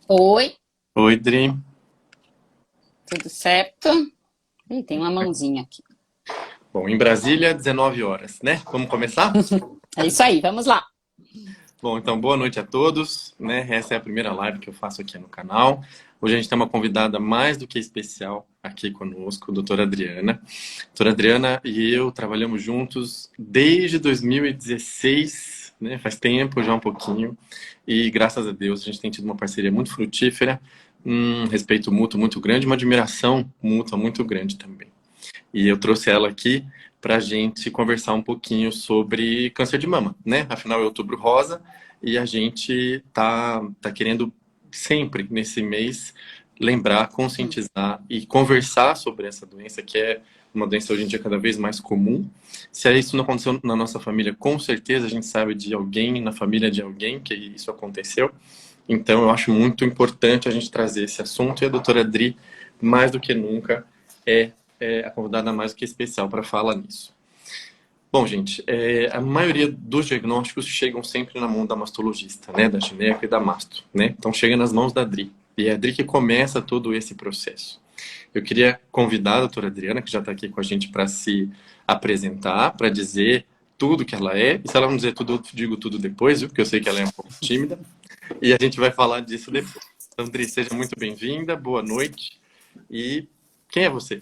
Oi, Oi, Dri. tudo certo? Ih, tem uma mãozinha aqui. Bom, em Brasília, 19 horas, né? Vamos começar? É isso aí, vamos lá. Bom, então, boa noite a todos, né? Essa é a primeira live que eu faço aqui no canal. Hoje a gente tem uma convidada mais do que especial aqui conosco, a doutora Adriana. A doutora Adriana e eu trabalhamos juntos desde 2016, né? Faz tempo já um pouquinho. E graças a Deus a gente tem tido uma parceria muito frutífera, um respeito mútuo muito grande, uma admiração mútua muito grande também. E eu trouxe ela aqui para a gente conversar um pouquinho sobre câncer de mama, né? Afinal, é Outubro Rosa e a gente tá querendo sempre nesse mês lembrar, conscientizar e conversar sobre essa doença que é uma doença hoje em dia cada vez mais comum. Se isso não aconteceu na nossa família, com certeza a gente sabe de alguém na família de alguém que isso aconteceu. Então, eu acho muito importante a gente trazer esse assunto e a doutora Dri, mais do que nunca, é, é a convidada mais do que especial para falar nisso. Bom, gente, a maioria dos diagnósticos chegam sempre na mão da mastologista, né, da gineco e da masto, né? Então, chega nas mãos da Dri. E é a Dri que começa todo esse processo. Eu queria convidar a doutora Adriana, que já está aqui com a gente, para se apresentar, para dizer tudo que ela é. E se ela não dizer tudo, eu digo tudo depois, viu? Porque eu sei que ela é um pouco tímida. E a gente vai falar disso depois. Então, Dri, seja muito bem-vinda, boa noite. E quem é você?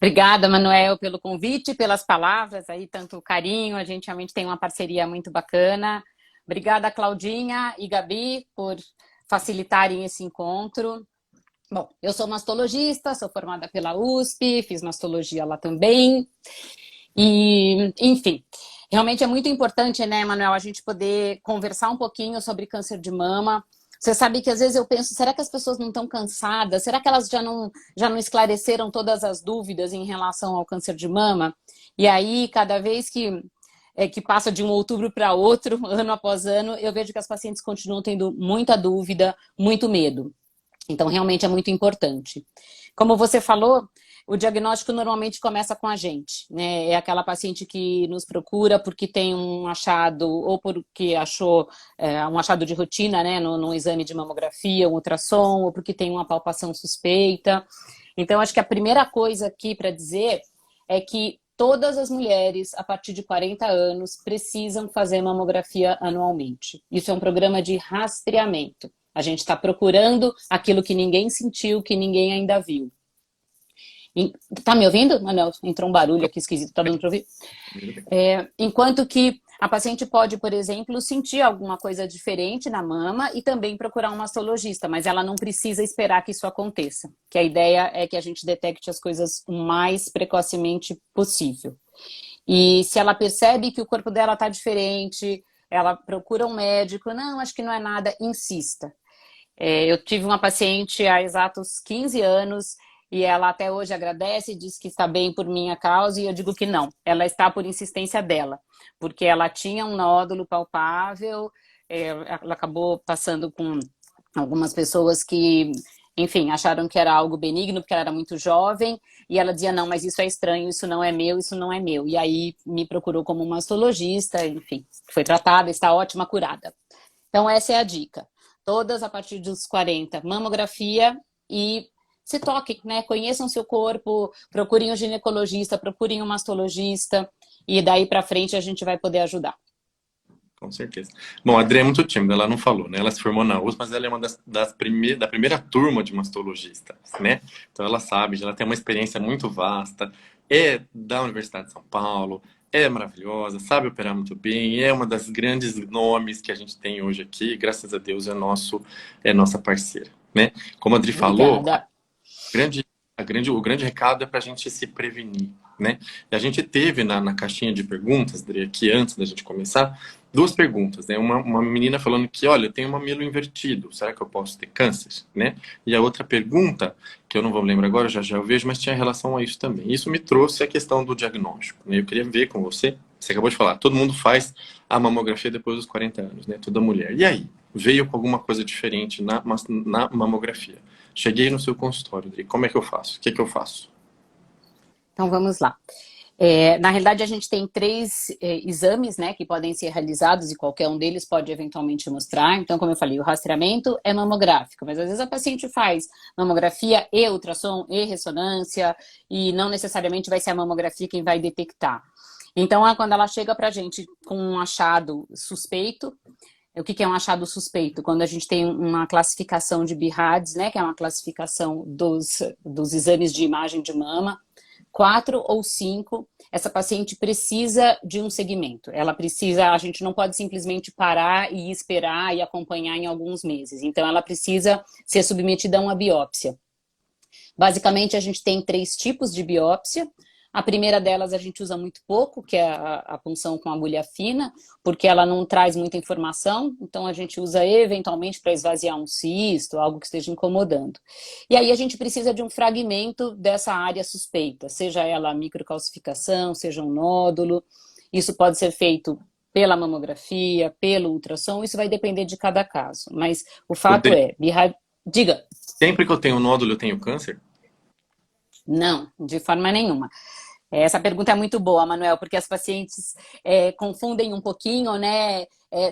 Obrigada, Manuel, pelo convite, pelas palavras aí, tanto carinho, a gente realmente tem uma parceria muito bacana. Obrigada, Claudinha e Gabi, por facilitarem esse encontro. Bom, eu sou mastologista, sou formada pela USP, fiz mastologia lá também. E, enfim, realmente é muito importante, né, Manuel, a gente poder conversar um pouquinho sobre câncer de mama. Você sabe que às vezes eu penso, será que as pessoas não estão cansadas? Será que elas já não esclareceram todas as dúvidas em relação ao câncer de mama? E aí, cada vez que passa de um outubro para outro, ano após ano, eu vejo que as pacientes continuam tendo muita dúvida, muito medo. Então, realmente é muito importante. Como você falou, o diagnóstico normalmente começa com a gente, né? É aquela paciente que nos procura porque tem um achado, ou porque achou um achado de rotina, né? No exame de mamografia, um ultrassom, ou porque tem uma palpação suspeita. Então, acho que a primeira coisa aqui para dizer é que todas as mulheres a partir de 40 anos precisam fazer mamografia anualmente. Isso é um programa de rastreamento. A gente está procurando aquilo que ninguém sentiu, que ninguém ainda viu. Tá me ouvindo, Manuel? Entrou um barulho aqui esquisito, tá dando para ouvir? Enquanto que a paciente pode, por exemplo, sentir alguma coisa diferente na mama e também procurar um mastologista, mas ela não precisa esperar que isso aconteça. Que a ideia é que a gente detecte as coisas o mais precocemente possível. E se ela percebe que o corpo dela está diferente, ela procura um médico, não, acho que não é nada, insista. Eu tive uma paciente há exatos 15 anos e ela até hoje agradece, diz que está bem por minha causa, e eu digo que não, ela está por insistência dela, porque ela tinha um nódulo palpável, ela acabou passando com algumas pessoas que, enfim, acharam que era algo benigno, porque ela era muito jovem, e ela dizia, não, mas isso é estranho, isso não é meu, isso não é meu. E aí me procurou como mastologista, enfim, foi tratada, está ótima, curada. Então, essa é a dica. Todas a partir dos 40, mamografia e se toquem, né? Conheçam seu corpo, procurem um ginecologista, procurem um mastologista e daí para frente a gente vai poder ajudar. Com certeza. Bom, a Adri é muito tímida, ela não falou, né? Ela se formou na USP, mas ela é uma da primeira turma de mastologistas, né? Então ela sabe, ela tem uma experiência muito vasta, é da Universidade de São Paulo, é maravilhosa, sabe operar muito bem, é uma das grandes nomes que a gente tem hoje aqui, graças a Deus é nossa parceira, né? Como a Adri falou, Obrigada. grande, o grande recado é para a gente se prevenir, né? E a gente teve na caixinha de perguntas, Dri, aqui antes da gente começar, duas perguntas, né? Uma menina falando que, olha, eu tenho um mamilo invertido, será que eu posso ter câncer, né? E a outra pergunta, que eu não vou lembrar agora, já eu vejo, mas tinha relação a isso também. Isso me trouxe a questão do diagnóstico, né? Eu queria ver com você, você acabou de falar, todo mundo faz a mamografia depois dos 40 anos, né? Toda mulher. E aí? Veio com alguma coisa diferente na mamografia. Cheguei no seu consultório, Dri, como é que eu faço? O que é que eu faço? Então vamos lá. Na realidade, a gente tem 3 exames, né, que podem ser realizados e qualquer um deles pode eventualmente mostrar. Então, como eu falei, o rastreamento é mamográfico, mas às vezes a paciente faz mamografia e ultrassom e ressonância e não necessariamente vai ser a mamografia quem vai detectar. Então, quando ela chega para a gente com um achado suspeito, o que é um achado suspeito? Quando a gente tem uma classificação de BIRADS, né, que é uma classificação dos exames de imagem de mama, 4 ou 5, essa paciente precisa de um segmento. Ela precisa, a gente não pode simplesmente parar e esperar e acompanhar em alguns meses. Então, ela precisa ser submetida a uma biópsia. Basicamente, a gente tem 3 tipos de biópsia. A primeira delas a gente usa muito pouco, que é a punção com agulha fina, porque ela não traz muita informação, então a gente usa eventualmente para esvaziar um cisto, algo que esteja incomodando. E aí a gente precisa de um fragmento dessa área suspeita, seja ela microcalcificação, seja um nódulo. Isso pode ser feito pela mamografia, pelo ultrassom, isso vai depender de cada caso. Mas o fato é, diga. Sempre que eu tenho nódulo, eu tenho câncer? Não, de forma nenhuma. Essa pergunta é muito boa, Manuel, porque as pacientes confundem um pouquinho, né?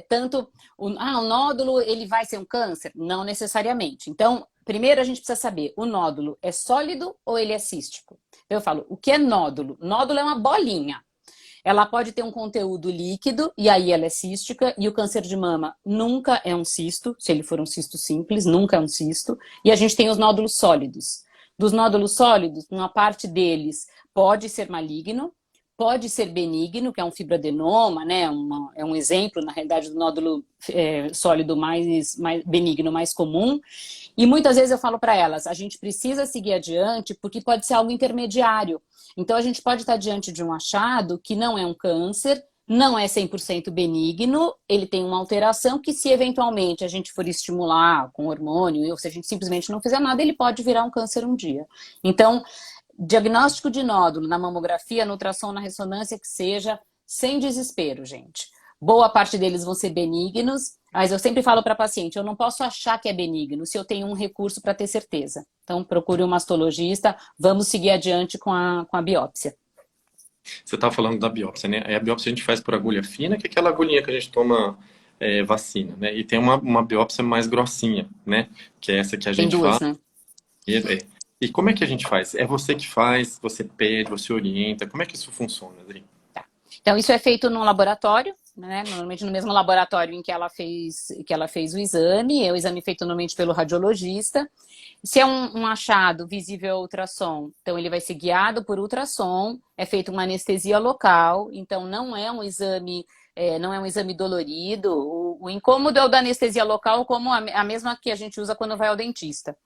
Tanto o nódulo, ele vai ser um câncer? Não necessariamente. Então, primeiro a gente precisa saber, o nódulo é sólido ou ele é cístico? Eu falo, o que é nódulo? Nódulo é uma bolinha. Ela pode ter um conteúdo líquido, e aí ela é cística, e o câncer de mama nunca é um cisto, se ele for um cisto simples, nunca é um cisto. E a gente tem os nódulos sólidos. Dos nódulos sólidos, uma parte deles pode ser maligno, pode ser benigno, que é um fibroadenoma, né? É um exemplo, na realidade, do nódulo sólido mais benigno, mais comum. E muitas vezes eu falo para elas, a gente precisa seguir adiante porque pode ser algo intermediário. Então, a gente pode estar diante de um achado que não é um câncer, não é 100% benigno, ele tem uma alteração que se eventualmente a gente for estimular com hormônio, ou se a gente simplesmente não fizer nada, ele pode virar um câncer um dia. Então, diagnóstico de nódulo na mamografia, no ultrassom, na ressonância, que seja, sem desespero, gente. Boa parte deles vão ser benignos, mas eu sempre falo para a paciente, eu não posso achar que é benigno se eu tenho um recurso para ter certeza. Então, procure um mastologista, vamos seguir adiante com a biópsia. Você estava falando da biópsia, né? A biópsia a gente faz por agulha fina, que é aquela agulhinha que a gente toma vacina, né? E tem uma biópsia mais grossinha, né? Que é essa que a Tem gente duas, faz. né? E como é que a gente faz? É você que faz, você pede, você orienta? Como é que isso funciona, Adri? Tá. Então, isso é feito no laboratório, né? Normalmente no mesmo laboratório em que ela fez o exame, é o exame feito normalmente pelo radiologista. Se é um achado visível ao ultrassom, então ele vai ser guiado por ultrassom, é feita uma anestesia local, então não é um exame dolorido. O incômodo é o da anestesia local, como a mesma que a gente usa quando vai ao dentista.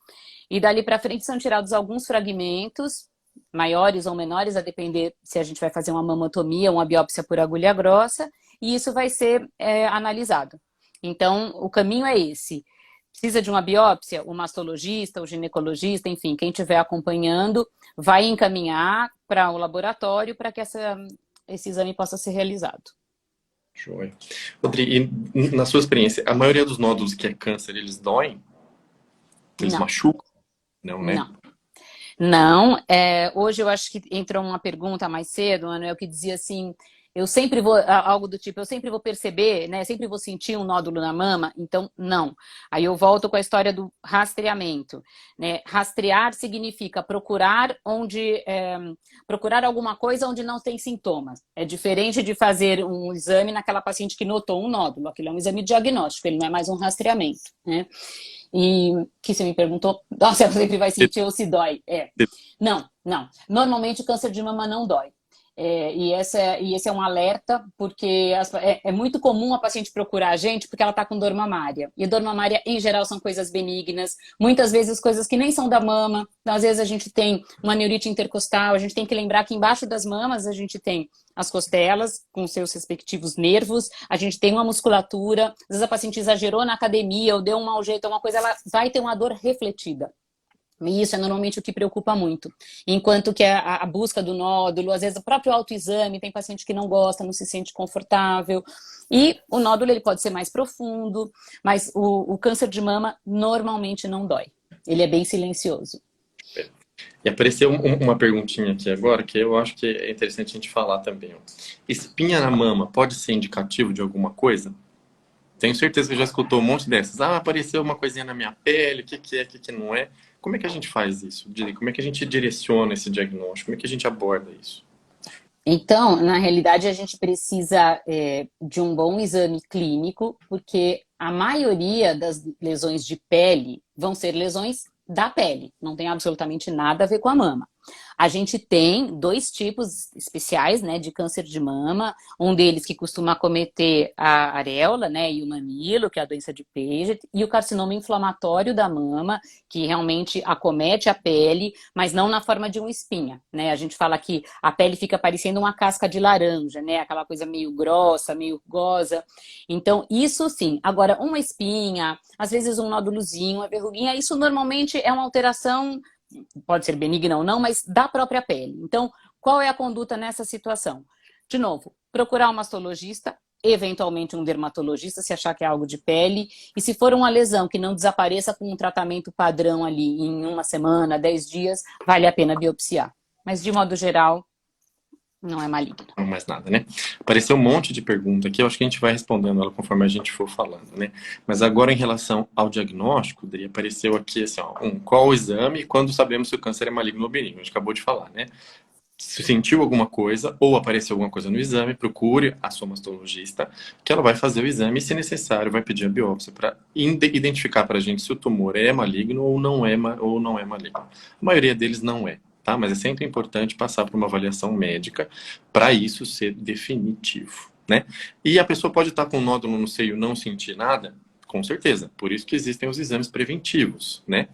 E dali para frente são tirados alguns fragmentos, maiores ou menores, a depender se a gente vai fazer uma mamotomia, uma biópsia por agulha grossa, e isso vai ser analisado. Então, o caminho é esse. Precisa de uma biópsia? O mastologista, o ginecologista, enfim, quem estiver acompanhando, vai encaminhar para o laboratório para que esse exame possa ser realizado. Joia. Rodrigo, e na sua experiência, a maioria dos nódulos que é câncer, eles doem? Eles Não. machucam? Não, né? Não. Hoje eu acho que entrou uma pergunta mais cedo, Manuel, que dizia assim, eu sempre vou, algo do tipo, eu sempre vou perceber, né? Sempre vou sentir um nódulo na mama, então não. Aí eu volto com a história do rastreamento, né? Rastrear significa procurar procurar alguma coisa onde não tem sintomas. É diferente de fazer um exame naquela paciente que notou um nódulo. Aquilo é um exame diagnóstico, ele não é mais um rastreamento, né? E que você me perguntou, nossa, ela sempre vai sentir ou se dói. Não. Normalmente o câncer de mama não dói. E esse é um alerta, porque é muito comum a paciente procurar a gente porque ela está com dor mamária. E dor mamária, em geral, são coisas benignas, muitas vezes coisas que nem são da mama. Então, às vezes a gente tem uma neurite intercostal, a gente tem que lembrar que embaixo das mamas a gente tem as costelas com seus respectivos nervos, a gente tem uma musculatura, às vezes a paciente exagerou na academia ou deu um mau jeito, alguma coisa, ela vai ter uma dor refletida. E isso é normalmente o que preocupa muito. Enquanto que a busca do nódulo, às vezes o próprio autoexame, tem paciente que não gosta, não se sente confortável. E o nódulo ele pode ser mais profundo, mas o câncer de mama normalmente não dói. Ele é bem silencioso. E apareceu uma perguntinha aqui agora que eu acho que é interessante a gente falar também. Ó. Espinha na mama pode ser indicativo de alguma coisa? Tenho certeza que já escutou um monte dessas. Ah, apareceu uma coisinha na minha pele, o que que é, o que que não é. Como é que a gente faz isso? Como é que a gente direciona esse diagnóstico? Como é que a gente aborda isso? Então, na realidade, a gente precisa de um bom exame clínico, porque a maioria das lesões de pele vão ser lesões da pele, não tem absolutamente nada a ver com a mama. A gente tem dois tipos especiais, né, de câncer de mama, um deles que costuma acometer a areola, né, e o mamilo, que é a doença de Paget, e o carcinoma inflamatório da mama, que realmente acomete a pele, mas não na forma de uma espinha, né? A gente fala que a pele fica parecendo uma casca de laranja, né, aquela coisa meio grossa, meio rugosa. Então, isso sim. Agora, uma espinha, às vezes um nódulozinho, uma verruguinha, isso normalmente é uma alteração, pode ser benigna ou não, mas da própria pele. Então, qual é a conduta nessa situação? De novo, procurar um mastologista, eventualmente um dermatologista, se achar que é algo de pele, e se for uma lesão que não desapareça com um tratamento padrão ali em uma semana, 10 dias, vale a pena biopsiar. Mas, de modo geral, não é maligno. Não mais nada, né? Apareceu um monte de pergunta aqui, eu acho que a gente vai respondendo ela conforme a gente for falando, né? Mas agora em relação ao diagnóstico, daí apareceu aqui assim, ó, qual o exame e quando sabemos se o câncer é maligno ou benigno? A gente acabou de falar, né? Se sentiu alguma coisa ou apareceu alguma coisa no exame, procure a sua mastologista, que ela vai fazer o exame e, se necessário, vai pedir a biópsia para identificar para a gente se o tumor é maligno ou não é maligno. A maioria deles não é, tá? Mas é sempre importante passar por uma avaliação médica para isso ser definitivo, né? E a pessoa pode estar com um nódulo no seio e não sentir nada, com certeza. Por isso que existem os exames preventivos, né?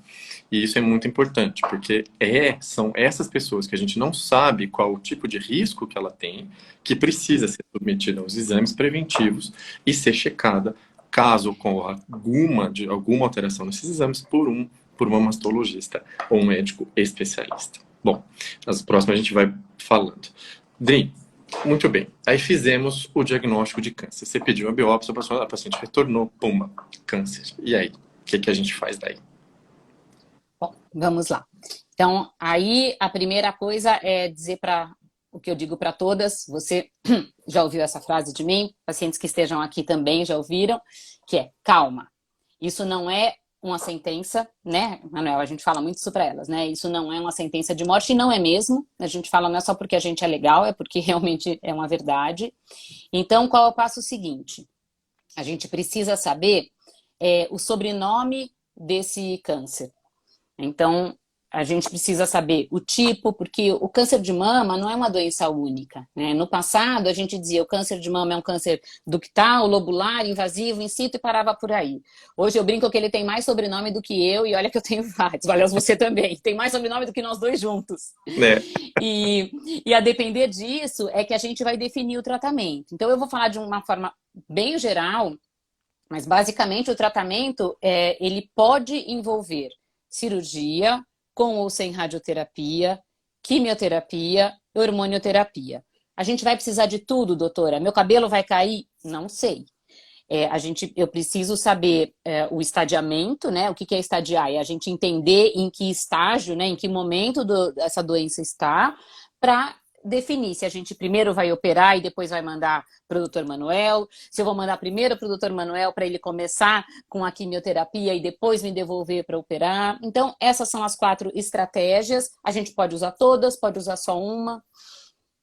E isso é muito importante, porque são essas pessoas que a gente não sabe qual o tipo de risco que ela tem, que precisa ser submetida aos exames preventivos e ser checada, caso ocorra alguma alteração nesses exames, por uma mastologista ou um médico especialista. Bom, nas próximas a gente vai falando. Dri, muito bem. Aí fizemos o diagnóstico de câncer. Você pediu a biópsia, a paciente retornou, pumba, câncer. E aí, o que a gente faz daí? Bom, vamos lá. Então, aí a primeira coisa é dizer para o que eu digo para todas, você já ouviu essa frase de mim, pacientes que estejam aqui também já ouviram, que é calma. Isso não é uma sentença, né, Manuel? A gente fala muito isso para elas, né? Isso não é uma sentença de morte, e não é mesmo. A gente fala não é só porque a gente é legal, é porque realmente é uma verdade. Então, qual é o passo seguinte? A gente precisa saber o sobrenome desse câncer. Então, a gente precisa saber o tipo, porque o câncer de mama não é uma doença única, né? No passado, a gente dizia o câncer de mama é um câncer ductal, lobular, invasivo, in situ e parava por aí. Hoje eu brinco que ele tem mais sobrenome do que eu e olha que eu tenho vários. Olha, você também. Tem mais sobrenome do que nós dois juntos. Né? E a depender disso é que a gente vai definir o tratamento. Então, eu vou falar de uma forma bem geral, mas basicamente o tratamento, ele pode envolver cirurgia, com ou sem radioterapia, quimioterapia, hormonioterapia. A gente vai precisar de tudo, doutora? Meu cabelo vai cair? Não sei. Eu preciso saber o estadiamento, né? O que é estadiar? É a gente entender em que estágio, né? Em que momento essa doença está, para definir se a gente primeiro vai operar e depois vai mandar para o doutor Manuel, se eu vou mandar primeiro para o doutor Manuel para ele começar com a quimioterapia e depois me devolver para operar. Então, essas são as 4 estratégias. A gente pode usar todas, pode usar só uma,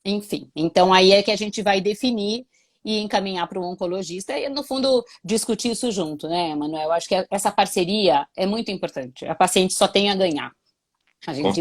enfim. Então, aí é que a gente vai definir e encaminhar para o oncologista e, no fundo, discutir isso junto, né, Manuel? Acho que essa parceria é muito importante. A paciente só tem a ganhar.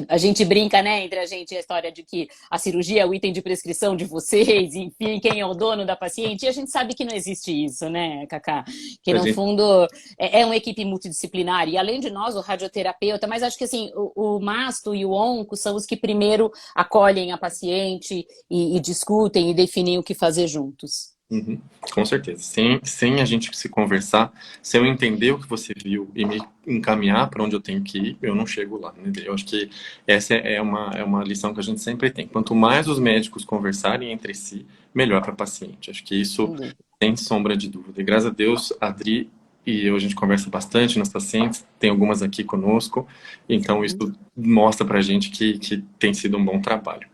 A gente brinca, né, entre a gente, a história de que a cirurgia é o item de prescrição de vocês, enfim, quem é o dono da paciente, e a gente sabe que não existe isso, né, Cacá? Que no fundo é uma equipe multidisciplinar, e além de nós, o radioterapeuta, mas acho que assim, o masto e o onco são os que primeiro acolhem a paciente e discutem e definem o que fazer juntos. Uhum, com certeza. Sem a gente se conversar, sem eu entender o que você viu e me encaminhar para onde eu tenho que ir, eu não chego lá. Né? Eu acho que essa é uma lição que a gente sempre tem. Quanto mais os médicos conversarem entre si, melhor para a paciente. Acho que isso sem sombra de dúvida. E graças a Deus, a Adri e a gente conversa bastante nas pacientes, tem algumas aqui conosco, então isso mostra pra gente que tem sido um bom trabalho.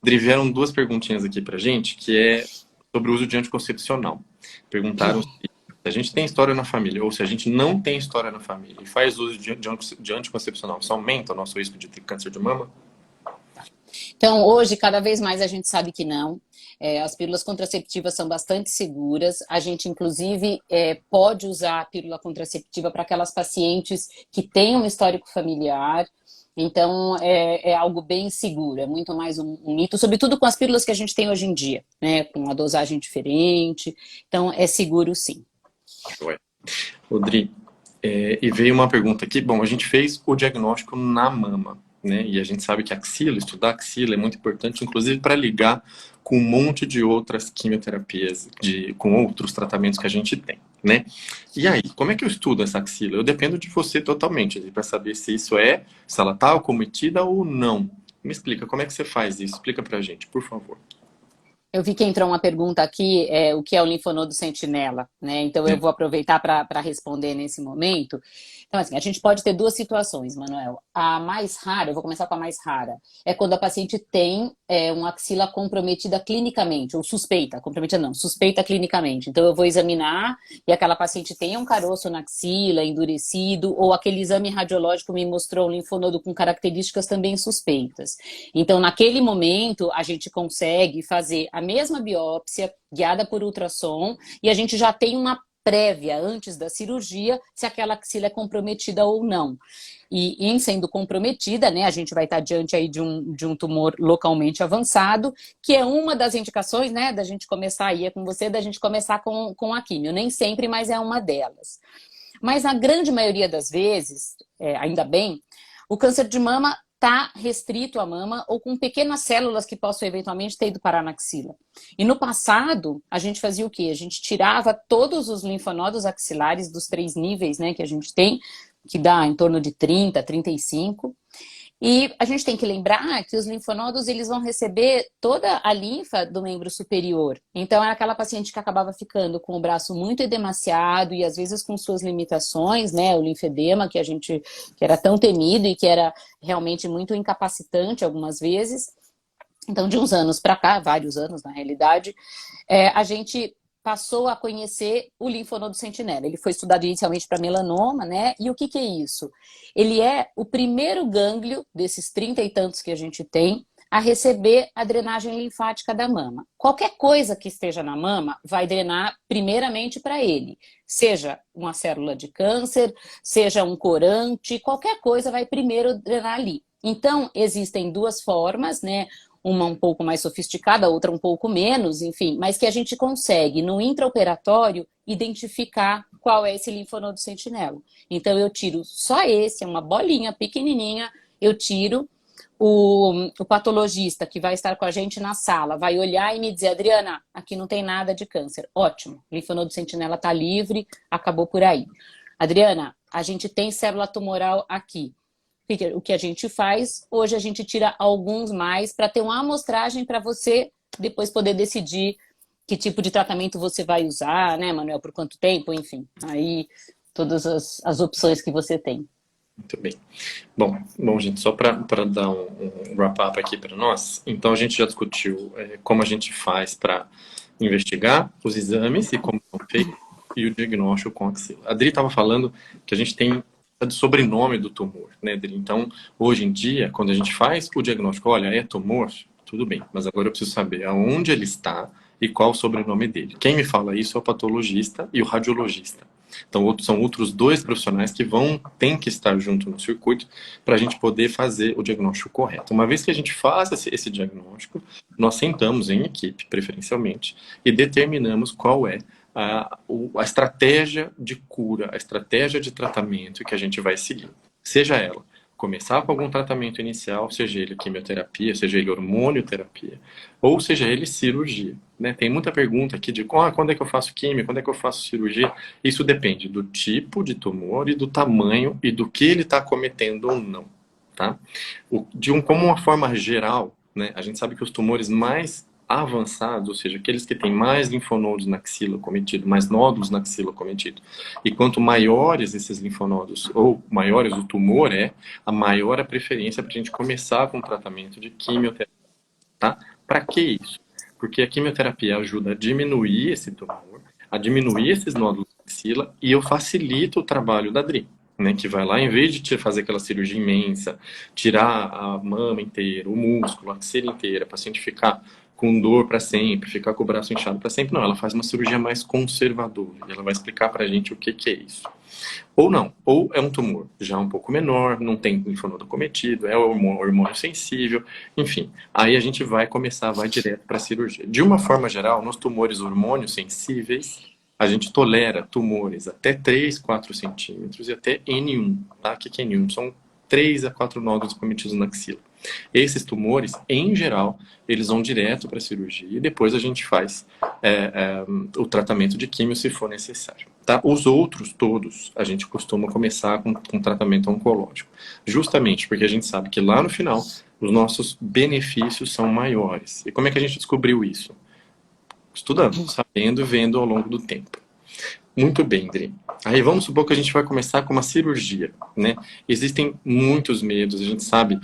Adri, vieram duas perguntinhas aqui pra gente, que é sobre o uso de anticoncepcional. Perguntaram se a gente tem história na família, ou se a gente não tem história na família, e faz uso de anticoncepcional, isso aumenta o nosso risco de ter câncer de mama? Então, hoje, cada vez mais a gente sabe que não. As pílulas contraceptivas são bastante seguras. A gente, inclusive, pode usar a pílula contraceptiva para aquelas pacientes que têm um histórico familiar. Então, é algo bem seguro, é muito mais um mito, sobretudo com as pílulas que a gente tem hoje em dia, né? Com uma dosagem diferente. Então, é seguro, sim. Rodrigo, e veio uma pergunta aqui. Bom, a gente fez o diagnóstico na mama, né? E a gente sabe que a axila, estudar a axila é muito importante, inclusive para ligar com um monte de outras quimioterapias, com outros tratamentos que a gente tem, né? E aí, como é que eu estudo essa axila? Eu dependo de você totalmente, para saber se se ela está acometida ou não. Me explica, como é que você faz isso? Explica pra gente, por favor. Eu vi que entrou uma pergunta aqui, o que é o linfonodo sentinela, né? Então eu vou aproveitar para responder nesse momento. Então, assim, a gente pode ter duas situações, Manuel. A mais rara, eu vou começar com a mais rara, é quando a paciente tem uma axila comprometida clinicamente, ou suspeita, comprometida não, suspeita clinicamente. Então eu vou examinar e aquela paciente tem um caroço na axila, endurecido, ou aquele exame radiológico me mostrou um linfonodo com características também suspeitas. Então, naquele momento, a gente consegue fazer a mesma biópsia, guiada por ultrassom, e a gente já tem uma prévia, antes da cirurgia, se aquela axila é comprometida ou não. E em sendo comprometida, né, a gente vai estar diante aí de um tumor localmente avançado, que é uma das indicações, né, da gente começar aí, com você, da gente começar com a químio. Nem sempre, mas é uma delas. Mas na grande maioria das vezes, ainda bem, o câncer de mama está restrito à mama ou com pequenas células que possam eventualmente ter ido parar na axila. E no passado, a gente fazia o quê? A gente tirava todos os linfonodos axilares dos 3 níveis, né, que a gente tem, que dá em torno de 30, 35. E a gente tem que lembrar que os linfonodos, eles vão receber toda a linfa do membro superior. Então, é aquela paciente que acabava ficando com o braço muito edemaciado e às vezes com suas limitações, né? O linfedema, que era tão temido e que era realmente muito incapacitante algumas vezes. Então, de uns anos para cá, vários anos na realidade, a gente passou a conhecer o linfonodo sentinela. Ele foi estudado inicialmente para melanoma, né? E o que é isso? Ele é o primeiro gânglio desses 30 e tantos que a gente tem a receber a drenagem linfática da mama. Qualquer coisa que esteja na mama vai drenar primeiramente para ele. Seja uma célula de câncer, seja um corante, qualquer coisa vai primeiro drenar ali. Então, existem duas formas, né? Uma um pouco mais sofisticada, outra um pouco menos, enfim, mas que a gente consegue, no intraoperatório, identificar qual é esse linfonodo sentinela. Então, eu tiro só esse, é uma bolinha pequenininha, eu tiro. O patologista que vai estar com a gente na sala vai olhar e me dizer: Adriana, aqui não tem nada de câncer. Ótimo, linfonodo sentinela está livre, acabou por aí. Adriana, a gente tem célula tumoral aqui. O que a gente faz, hoje a gente tira alguns mais para ter uma amostragem para você depois poder decidir que tipo de tratamento você vai usar, né, Manuel, por quanto tempo, enfim. Aí, todas as opções que você tem. Muito bem. Bom, gente, só para dar um wrap-up aqui para nós, então a gente já discutiu como a gente faz para investigar os exames e como são feitos e o diagnóstico com axila. A Adri estava falando que a gente tem o sobrenome do tumor, né, Adri? Então, hoje em dia, quando a gente faz o diagnóstico, olha, é tumor, tudo bem, mas agora eu preciso saber aonde ele está e qual o sobrenome dele. Quem me fala isso é o patologista e o radiologista. Então, são outros 2 profissionais que tem que estar junto no circuito para a gente poder fazer o diagnóstico correto. Uma vez que a gente faz esse diagnóstico, nós sentamos em equipe, preferencialmente, e determinamos qual é a estratégia de cura, a estratégia de tratamento que a gente vai seguir. Seja ela começar com algum tratamento inicial, seja ele quimioterapia, seja ele hormonioterapia, ou seja ele cirurgia, né? Tem muita pergunta aqui de quando é que eu faço quimio, quando é que eu faço cirurgia. Isso depende do tipo de tumor e do tamanho e do que ele está cometendo ou não, tá? Como uma forma geral, né? A gente sabe que os tumores mais avançados, ou seja, aqueles que têm mais linfonodos na axila cometido, mais nódulos na axila cometido. E quanto maiores esses linfonodos, ou maiores o tumor é, a maior a preferência para a gente começar com o tratamento de quimioterapia, tá? Para que isso? Porque a quimioterapia ajuda a diminuir esse tumor, a diminuir esses nódulos na axila, e eu facilito o trabalho da Dri, né, que vai lá, em vez de fazer aquela cirurgia imensa, tirar a mama inteira, o músculo, a axila inteira, a paciente ficar com dor para sempre, ficar com o braço inchado para sempre, não, ela faz uma cirurgia mais conservadora, e ela vai explicar para a gente o que que é isso. Ou não, ou é um tumor já um pouco menor, não tem linfonodo cometido, é hormônio sensível, enfim. Aí a gente vai começar, vai direto para a cirurgia. De uma forma geral, nos tumores hormônio sensíveis, a gente tolera tumores até 3, 4 centímetros e até N1, tá? O que é N1? São 3 a 4 nódulos cometidos na axila. Esses tumores, em geral, eles vão direto para a cirurgia e depois a gente faz o tratamento de químio se for necessário. Tá? Os outros todos, a gente costuma começar com tratamento oncológico. Justamente porque a gente sabe que lá no final, os nossos benefícios são maiores. E como é que a gente descobriu isso? Estudando, sabendo e vendo ao longo do tempo. Muito bem, Dri. Aí vamos supor que a gente vai começar com uma cirurgia, né? Existem muitos medos, a gente sabe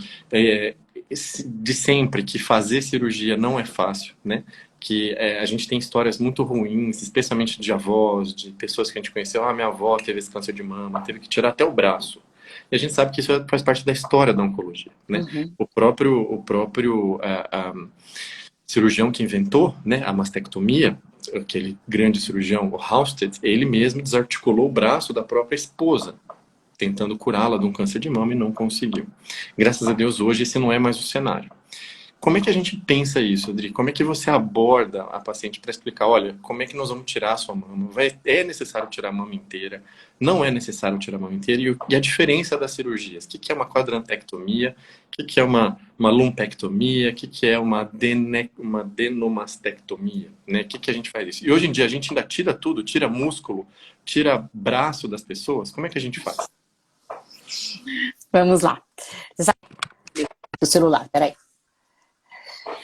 de sempre que fazer cirurgia não é fácil, né? Que a gente tem histórias muito ruins, especialmente de avós, de pessoas que a gente conheceu. Ah, minha avó teve esse câncer de mama, teve que tirar até o braço. E a gente sabe que isso faz parte da história da oncologia, né? Uhum. O próprio cirurgião que inventou, né, a mastectomia, aquele grande cirurgião, o Halsted, ele mesmo desarticulou o braço da própria esposa, tentando curá-la de um câncer de mama e não conseguiu. Graças a Deus, hoje esse não é mais o cenário. Como é que a gente pensa isso, Adri? Como é que você aborda a paciente para explicar, olha, como é que nós vamos tirar a sua mama? É necessário tirar a mama inteira? Não é necessário tirar a mama inteira? E a diferença das cirurgias? O que é uma quadrantectomia? O que é uma lumpectomia? O que é uma denomastectomia? Né? O que a gente faz isso? E hoje em dia a gente ainda tira tudo, tira músculo, tira braço das pessoas? Como é que a gente faz? Vamos lá. Você sabe o celular, peraí.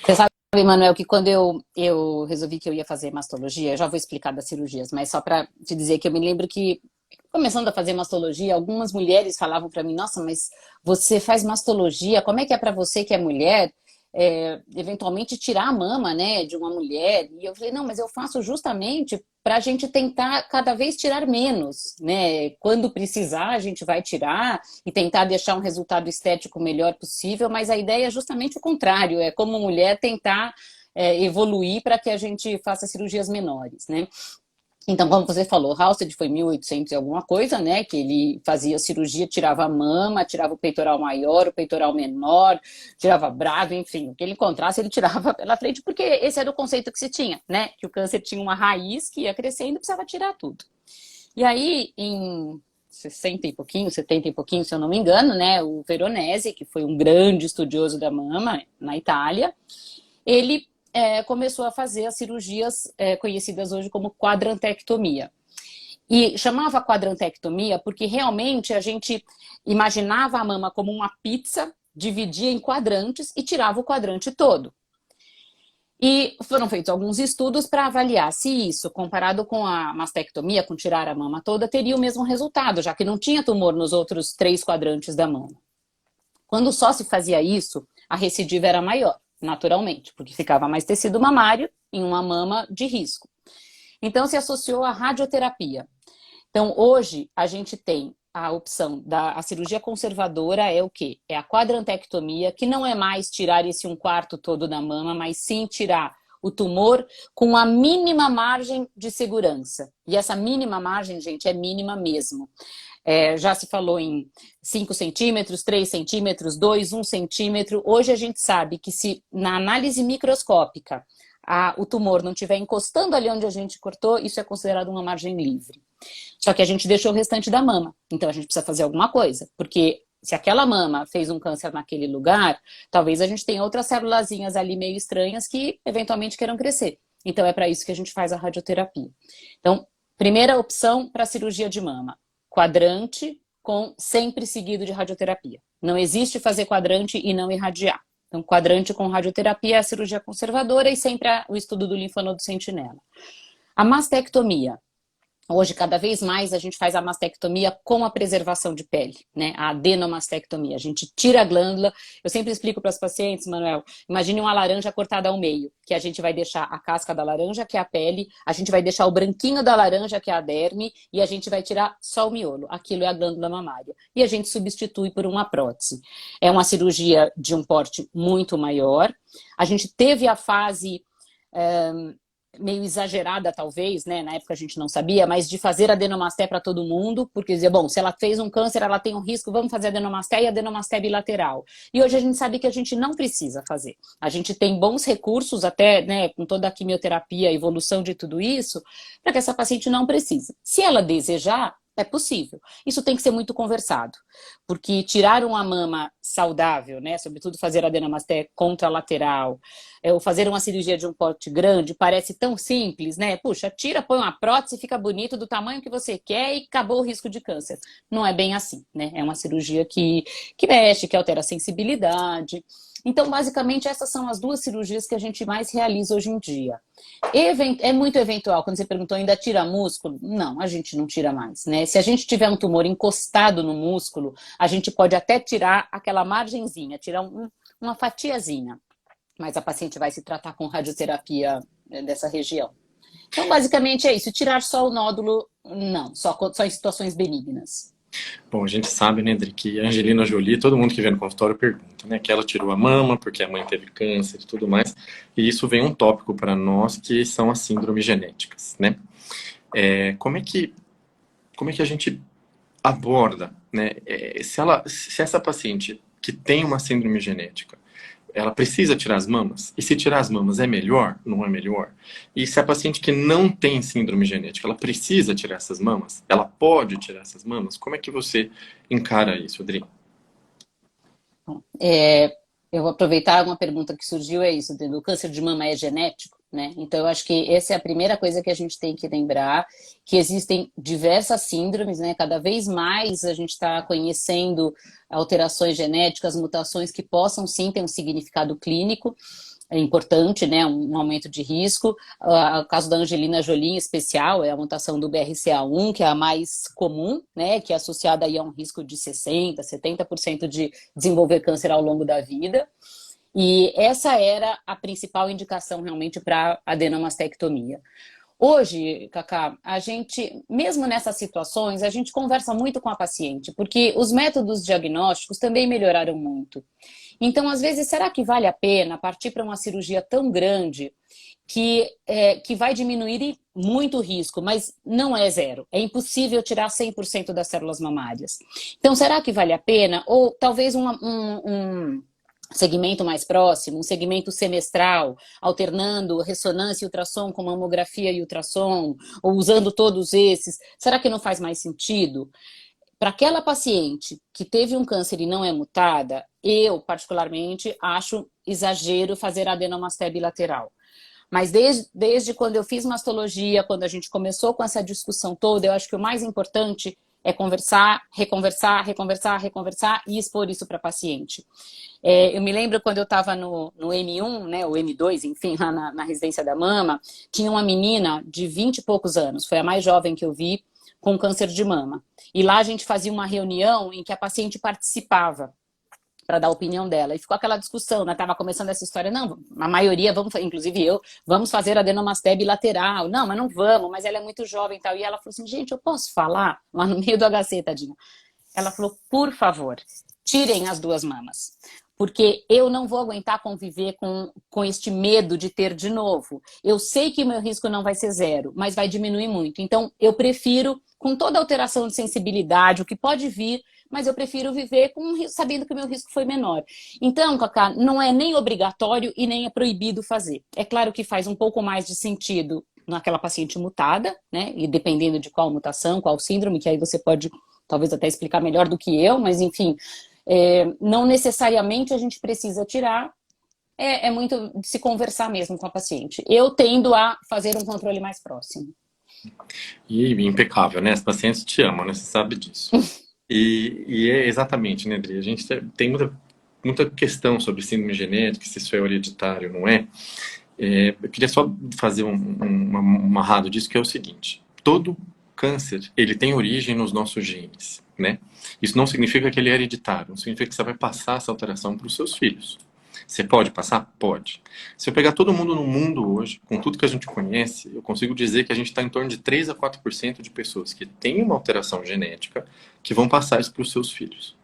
Você sabe, Emanuel, que quando eu resolvi que eu ia fazer mastologia, eu já vou explicar das cirurgias, mas só para te dizer que eu me lembro que, começando a fazer mastologia, algumas mulheres falavam para mim, nossa, mas você faz mastologia, como é que é para você que é mulher, eventualmente tirar a mama, né, de uma mulher? E eu falei, não, mas eu faço justamente para a gente tentar cada vez tirar menos, né? Quando precisar, a gente vai tirar e tentar deixar um resultado estético melhor possível, mas a ideia é justamente o contrário, é como mulher tentar evoluir para que a gente faça cirurgias menores, né? Então, como você falou, Halsted foi 1800 e alguma coisa, né? Que ele fazia cirurgia, tirava a mama, tirava o peitoral maior, o peitoral menor, tirava bravo, enfim. O que ele encontrasse, ele tirava pela frente, porque esse era o conceito que se tinha, né? Que o câncer tinha uma raiz que ia crescendo e precisava tirar tudo. E aí, em 60 e pouquinho, 70 e pouquinho, se eu não me engano, né? O Veronese, que foi um grande estudioso da mama na Itália, ele começou a fazer as cirurgias conhecidas hoje como quadrantectomia. E chamava quadrantectomia porque realmente a gente imaginava a mama como uma pizza, dividia em quadrantes e tirava o quadrante todo. E foram feitos alguns estudos para avaliar se isso, comparado com a mastectomia, com tirar a mama toda, teria o mesmo resultado, já que não tinha tumor nos outros 3 quadrantes da mama. Quando só se fazia isso, a recidiva era maior, naturalmente, porque ficava mais tecido mamário em uma mama de risco. Então se associou à radioterapia. Então hoje a gente tem a opção da cirurgia conservadora, é o quê? É a quadrantectomia, que não é mais tirar esse 1/4 todo da mama, mas sim tirar o tumor com a mínima margem de segurança. E essa mínima margem, gente, é mínima mesmo. Já se falou em 5 centímetros, 3 centímetros, 2, 1 centímetro. Hoje a gente sabe que se na análise microscópica o tumor não estiver encostando ali onde a gente cortou, isso é considerado uma margem livre. Só que a gente deixou o restante da mama. Então a gente precisa fazer alguma coisa. Porque se aquela mama fez um câncer naquele lugar, talvez a gente tenha outras célulazinhas ali meio estranhas que eventualmente queiram crescer. Então é para isso que a gente faz a radioterapia. Então, primeira opção para cirurgia de mama. Quadrante sempre seguido de radioterapia. Não existe fazer quadrante e não irradiar. Então, quadrante com radioterapia é a cirurgia conservadora e sempre o estudo do linfonodo sentinela. A mastectomia. Hoje, cada vez mais, a gente faz a mastectomia com a preservação de pele, né? A adenomastectomia. A gente tira a glândula. Eu sempre explico para as pacientes, Manuel, imagine uma laranja cortada ao meio, que a gente vai deixar a casca da laranja, que é a pele, a gente vai deixar o branquinho da laranja, que é a derme, e a gente vai tirar só o miolo. Aquilo é a glândula mamária. E a gente substitui por uma prótese. É uma cirurgia de um porte muito maior. A gente teve a fase meio exagerada, talvez, né? Na época a gente não sabia, mas de fazer adenomasté para todo mundo, porque dizia, bom, se ela fez um câncer, ela tem um risco, vamos fazer adenomasté e adenomasté bilateral. E hoje a gente sabe que a gente não precisa fazer. A gente tem bons recursos, até, né, com toda a quimioterapia, a evolução de tudo isso, para que essa paciente não precise. Se ela desejar, é possível. Isso tem que ser muito conversado, porque tirar uma mama saudável, né, sobretudo fazer adenomasté contralateral, ou fazer uma cirurgia de um porte grande, parece tão simples, né? Puxa, tira, põe uma prótese, fica bonito do tamanho que você quer e acabou o risco de câncer. Não é bem assim, né? É uma cirurgia que mexe, que altera a sensibilidade. Então, basicamente, essas são as duas cirurgias que a gente mais realiza hoje em dia. É muito eventual, quando você perguntou, ainda tira músculo? Não, a gente não tira mais, né? Se a gente tiver um tumor encostado no músculo, a gente pode até tirar aquela margenzinha, tirar uma fatiazinha, mas a paciente vai se tratar com radioterapia dessa região. Então, basicamente é isso. Tirar só o nódulo, não, só em situações benignas. Bom, a gente sabe, né, Adri, que a Angelina Jolie, todo mundo que vem no consultório pergunta, né, que ela tirou a mama porque a mãe teve câncer e tudo mais, e isso vem um tópico para nós que são as síndromes genéticas, né? Como é que a gente aborda, né, se essa paciente que tem uma síndrome genética, ela precisa tirar as mamas? E se tirar as mamas é melhor? Não é melhor? E se a paciente que não tem síndrome genética, ela precisa tirar essas mamas? Ela pode tirar essas mamas? Como é que você encara isso, Adri? Eu vou aproveitar uma pergunta que surgiu, é isso, o câncer de mama é genético, né? Então, eu acho que essa é a primeira coisa que a gente tem que lembrar, que existem diversas síndromes, né? Cada vez mais a gente está conhecendo alterações genéticas, mutações que possam sim ter um significado clínico, é importante, né, um aumento de risco. O caso da Angelina Jolie em especial é a mutação do BRCA1, que é a mais comum, né, que é associada aí a um risco de 60%, 70% de desenvolver câncer ao longo da vida. E essa era a principal indicação realmente para adenomastectomia. Hoje, Cacá, a gente, mesmo nessas situações, a gente conversa muito com a paciente, porque os métodos diagnósticos também melhoraram muito. Então, às vezes, será que vale a pena partir para uma cirurgia tão grande que vai diminuir muito o risco, mas não é zero. É impossível tirar 100% das células mamárias. Então, será que vale a pena? Ou talvez um segmento mais próximo, um segmento semestral, alternando ressonância e ultrassom com mamografia e ultrassom, ou usando todos esses, será que não faz mais sentido? Para aquela paciente que teve um câncer e não é mutada, eu, particularmente, acho exagero fazer adenomasté bilateral. Mas desde quando eu fiz mastologia, quando a gente começou com essa discussão toda, eu acho que o mais importante é conversar, reconversar, reconversar, reconversar e expor isso para a paciente. Eu me lembro quando eu estava no M1, né, ou M2, enfim, lá na residência da mama, tinha uma menina de 20 e poucos anos, foi a mais jovem que eu vi, com câncer de mama. E lá a gente fazia uma reunião em que a paciente participava para dar a opinião dela. E ficou aquela discussão, né? Tava começando essa história, não, a maioria, inclusive eu, vamos fazer adenomasté bilateral. Não, mas não vamos, mas ela é muito jovem e tal. E ela falou assim, gente, eu posso falar? Lá no meio do HC, tadinha. Ela falou, por favor, tirem as duas mamas. Porque eu não vou aguentar conviver com este medo de ter de novo. Eu sei que o meu risco não vai ser zero, mas vai diminuir muito. Então, eu prefiro, com toda alteração de sensibilidade, o que pode vir, mas eu prefiro viver sabendo que o meu risco foi menor. Então, Cacá, não é nem obrigatório e nem é proibido fazer. É claro que faz um pouco mais de sentido naquela paciente mutada, né? E dependendo de qual mutação, qual síndrome, que aí você pode talvez até explicar melhor do que eu, mas enfim... não necessariamente a gente precisa tirar, é muito de se conversar mesmo com a paciente. Eu tendo a fazer um controle mais próximo. E impecável, né? As pacientes te amam, né? Você sabe disso. E é exatamente, né, Adri? A gente tem muita... muita questão sobre síndrome genética, se isso é hereditário ou não é. Eu queria só fazer um amarrado disso, que é o seguinte: todo câncer, ele tem origem nos nossos genes, né? Isso não significa que ele é hereditário, não significa que você vai passar essa alteração para os seus filhos. Você pode passar? Pode. Se eu pegar todo mundo no mundo hoje, com tudo que a gente conhece, eu consigo dizer que a gente está em torno de 3 a 4% de pessoas que têm uma alteração genética que vão passar isso para os seus filhos.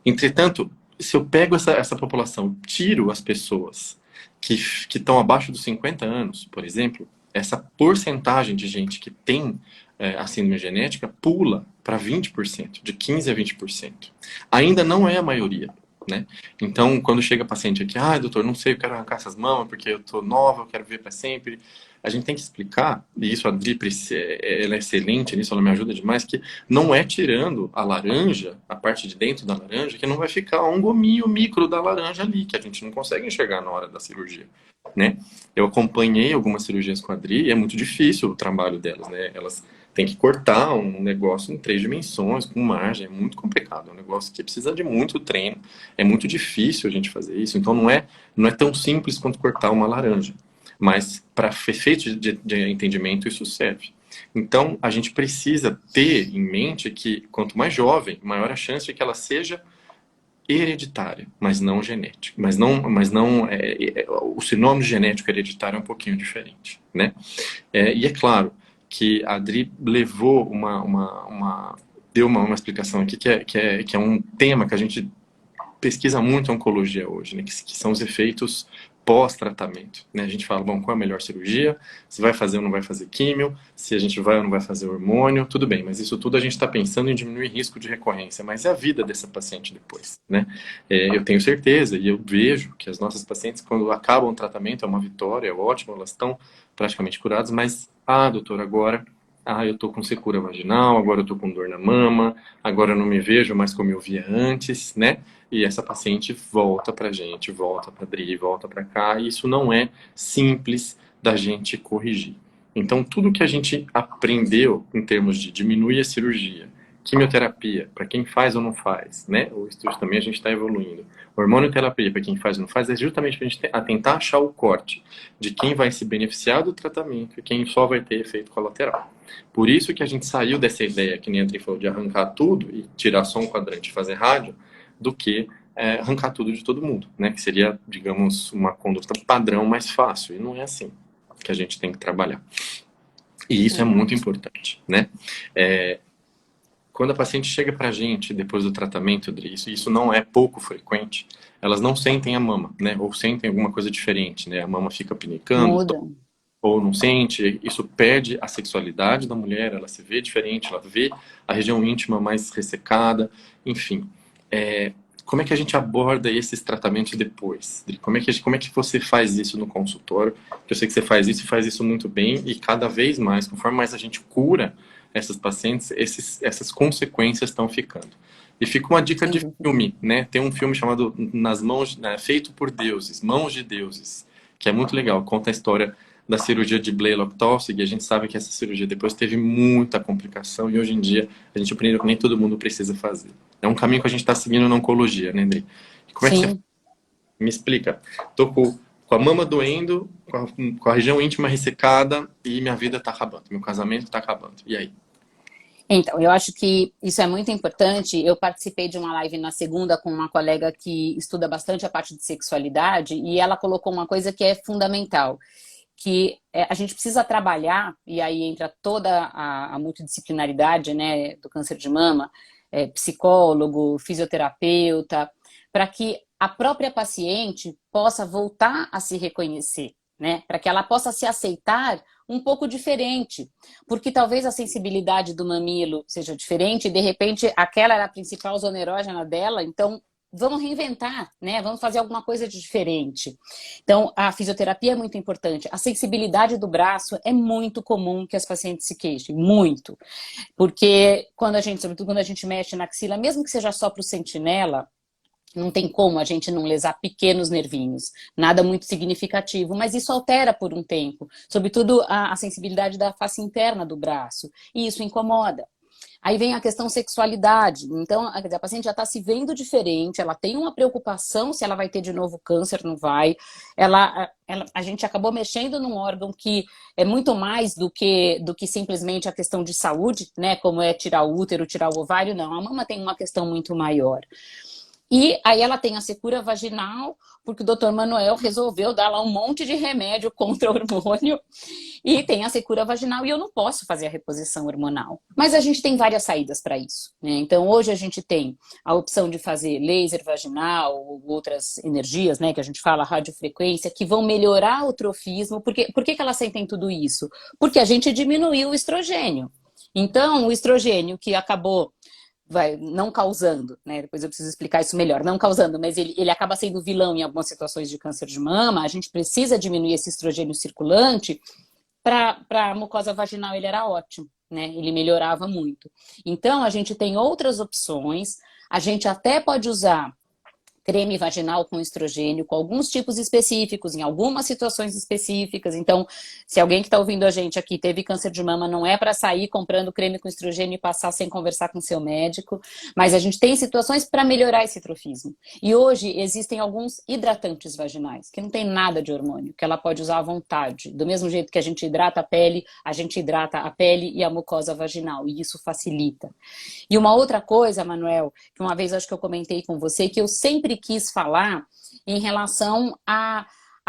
Entretanto, se eu pego essa população, tiro as pessoas que estão abaixo dos 50 anos, por exemplo, essa porcentagem de gente que tem a síndrome genética pula para 20%, de 15 a 20%. Ainda não é a maioria, né? Então, quando chega paciente aqui, doutor, não sei, eu quero arrancar essas mamas porque eu tô nova, eu quero ver para sempre. A gente tem que explicar, e isso a Adri, ela é excelente nisso, ela me ajuda demais, que não é tirando a laranja, a parte de dentro da laranja, que não vai ficar um gominho micro da laranja ali, que a gente não consegue enxergar na hora da cirurgia, né? Eu acompanhei algumas cirurgias com a Adri e é muito difícil o trabalho delas, né? Elas têm que cortar um negócio em 3 dimensões, com margem, é muito complicado, é um negócio que precisa de muito treino, é muito difícil a gente fazer isso, então não é tão simples quanto cortar uma laranja. Mas para efeitos de entendimento isso serve. Então a gente precisa ter em mente que quanto mais jovem, maior a chance de que ela seja hereditária, mas não genética. O sinônimo genético hereditário é um pouquinho diferente, né? E é claro que a Adri levou deu uma explicação aqui que é um tema que a gente pesquisa muito em oncologia hoje, né? Que são os efeitos pós-tratamento, né? A gente fala, bom, qual é a melhor cirurgia? Se vai fazer ou não vai fazer químio? Se a gente vai ou não vai fazer hormônio? Tudo bem, mas isso tudo a gente está pensando em diminuir risco de recorrência, mas é a vida dessa paciente depois, né? Eu tenho certeza e eu vejo que as nossas pacientes, quando acabam o tratamento, é uma vitória, é ótimo, elas estão praticamente curadas, mas, doutor, agora eu tô com secura vaginal, agora eu tô com dor na mama, agora eu não me vejo mais como eu via antes, né? E essa paciente volta pra gente, volta pra Adri, volta pra cá, e isso não é simples da gente corrigir. Então, tudo que a gente aprendeu em termos de diminuir a cirurgia, quimioterapia, para quem faz ou não faz, né? O estudo também a gente está evoluindo. Hormonioterapia, para quem faz ou não faz, é justamente para a gente tentar achar o corte de quem vai se beneficiar do tratamento e quem só vai ter efeito colateral. Por isso que a gente saiu dessa ideia, que nem a Adri falou, de arrancar tudo e tirar só um quadrante e fazer rádio, do que arrancar tudo de todo mundo, né? Que seria, digamos, uma conduta padrão mais fácil. E não é assim que a gente tem que trabalhar. E isso é muito importante, né? Quando a paciente chega pra gente depois do tratamento, Adri, isso não é pouco frequente, elas não sentem a mama, né? Ou sentem alguma coisa diferente, né? A mama fica pinicando, Muda. ou não sente, isso perde a sexualidade da mulher, ela se vê diferente, ela vê a região íntima mais ressecada, enfim. Como é que a gente aborda esses tratamentos depois? Como é que você faz isso no consultório? Eu sei que você faz isso e faz isso muito bem, e cada vez mais, conforme mais a gente cura essas pacientes, essas consequências estão ficando. E fica uma dica de filme, né? Tem um filme chamado Nas Mãos, Feito por Deuses, Mãos de Deuses, que é muito legal, conta a história da cirurgia de Blalock-Taussig, e a gente sabe que essa cirurgia depois teve muita complicação, e hoje em dia a gente aprendeu que nem todo mundo precisa fazer. É um caminho que a gente está seguindo na oncologia, né, Andrei? Como é que você... Me explica. Tô com a mama doendo, com a região íntima ressecada, e minha vida tá acabando, meu casamento tá acabando. E aí? Então, eu acho que isso é muito importante. Eu participei de uma live na segunda com uma colega que estuda bastante a parte de sexualidade, e ela colocou uma coisa que é fundamental, que a gente precisa trabalhar, e aí entra toda a multidisciplinaridade, né, do câncer de mama, psicólogo, fisioterapeuta, para que a própria paciente possa voltar a se reconhecer, né, para que ela possa se aceitar um pouco diferente, porque talvez a sensibilidade do mamilo seja diferente e de repente aquela era a principal zona erógena dela, então vamos reinventar, né? Vamos fazer alguma coisa de diferente. Então, a fisioterapia é muito importante. A sensibilidade do braço é muito comum que as pacientes se queixem, muito. Porque sobretudo quando a gente mexe na axila, mesmo que seja só para o sentinela, não tem como a gente não lesar pequenos nervinhos. Nada muito significativo, mas isso altera por um tempo. Sobretudo a sensibilidade da face interna do braço. E isso incomoda. Aí vem a questão sexualidade. Então, quer dizer, a paciente já está se vendo diferente, ela tem uma preocupação se ela vai ter de novo câncer, não vai. A gente acabou mexendo num órgão que é muito mais do que simplesmente a questão de saúde, né? Como é tirar o útero, tirar o ovário, não. A mama tem uma questão muito maior. E aí ela tem a secura vaginal, porque o doutor Manuel resolveu dar lá um monte de remédio contra o hormônio. E tem a secura vaginal e eu não posso fazer a reposição hormonal. Mas a gente tem várias saídas para isso, né? Então hoje a gente tem a opção de fazer laser vaginal ou outras energias, né, que a gente fala radiofrequência, que vão melhorar o trofismo. Por que elas sentem tudo isso? Porque a gente diminuiu o estrogênio. Então o estrogênio que acabou não causando, né? Depois eu preciso explicar isso melhor. Não causando, mas ele acaba sendo vilão em algumas situações de câncer de mama. A gente precisa diminuir esse estrogênio circulante. Para a mucosa vaginal ele era ótimo, né? Ele melhorava muito. Então a gente tem outras opções. A gente até pode usar creme vaginal com estrogênio, com alguns tipos específicos, em algumas situações específicas. Então, se alguém que está ouvindo a gente aqui teve câncer de mama, não é para sair comprando creme com estrogênio e passar sem conversar com seu médico, mas a gente tem situações para melhorar esse trofismo. E hoje existem alguns hidratantes vaginais, que não tem nada de hormônio, que ela pode usar à vontade. Do mesmo jeito que a gente hidrata a pele, a gente hidrata a pele e a mucosa vaginal, e isso facilita. E uma outra coisa, Manuel, que uma vez acho que eu comentei com você, que eu sempre quis falar em relação a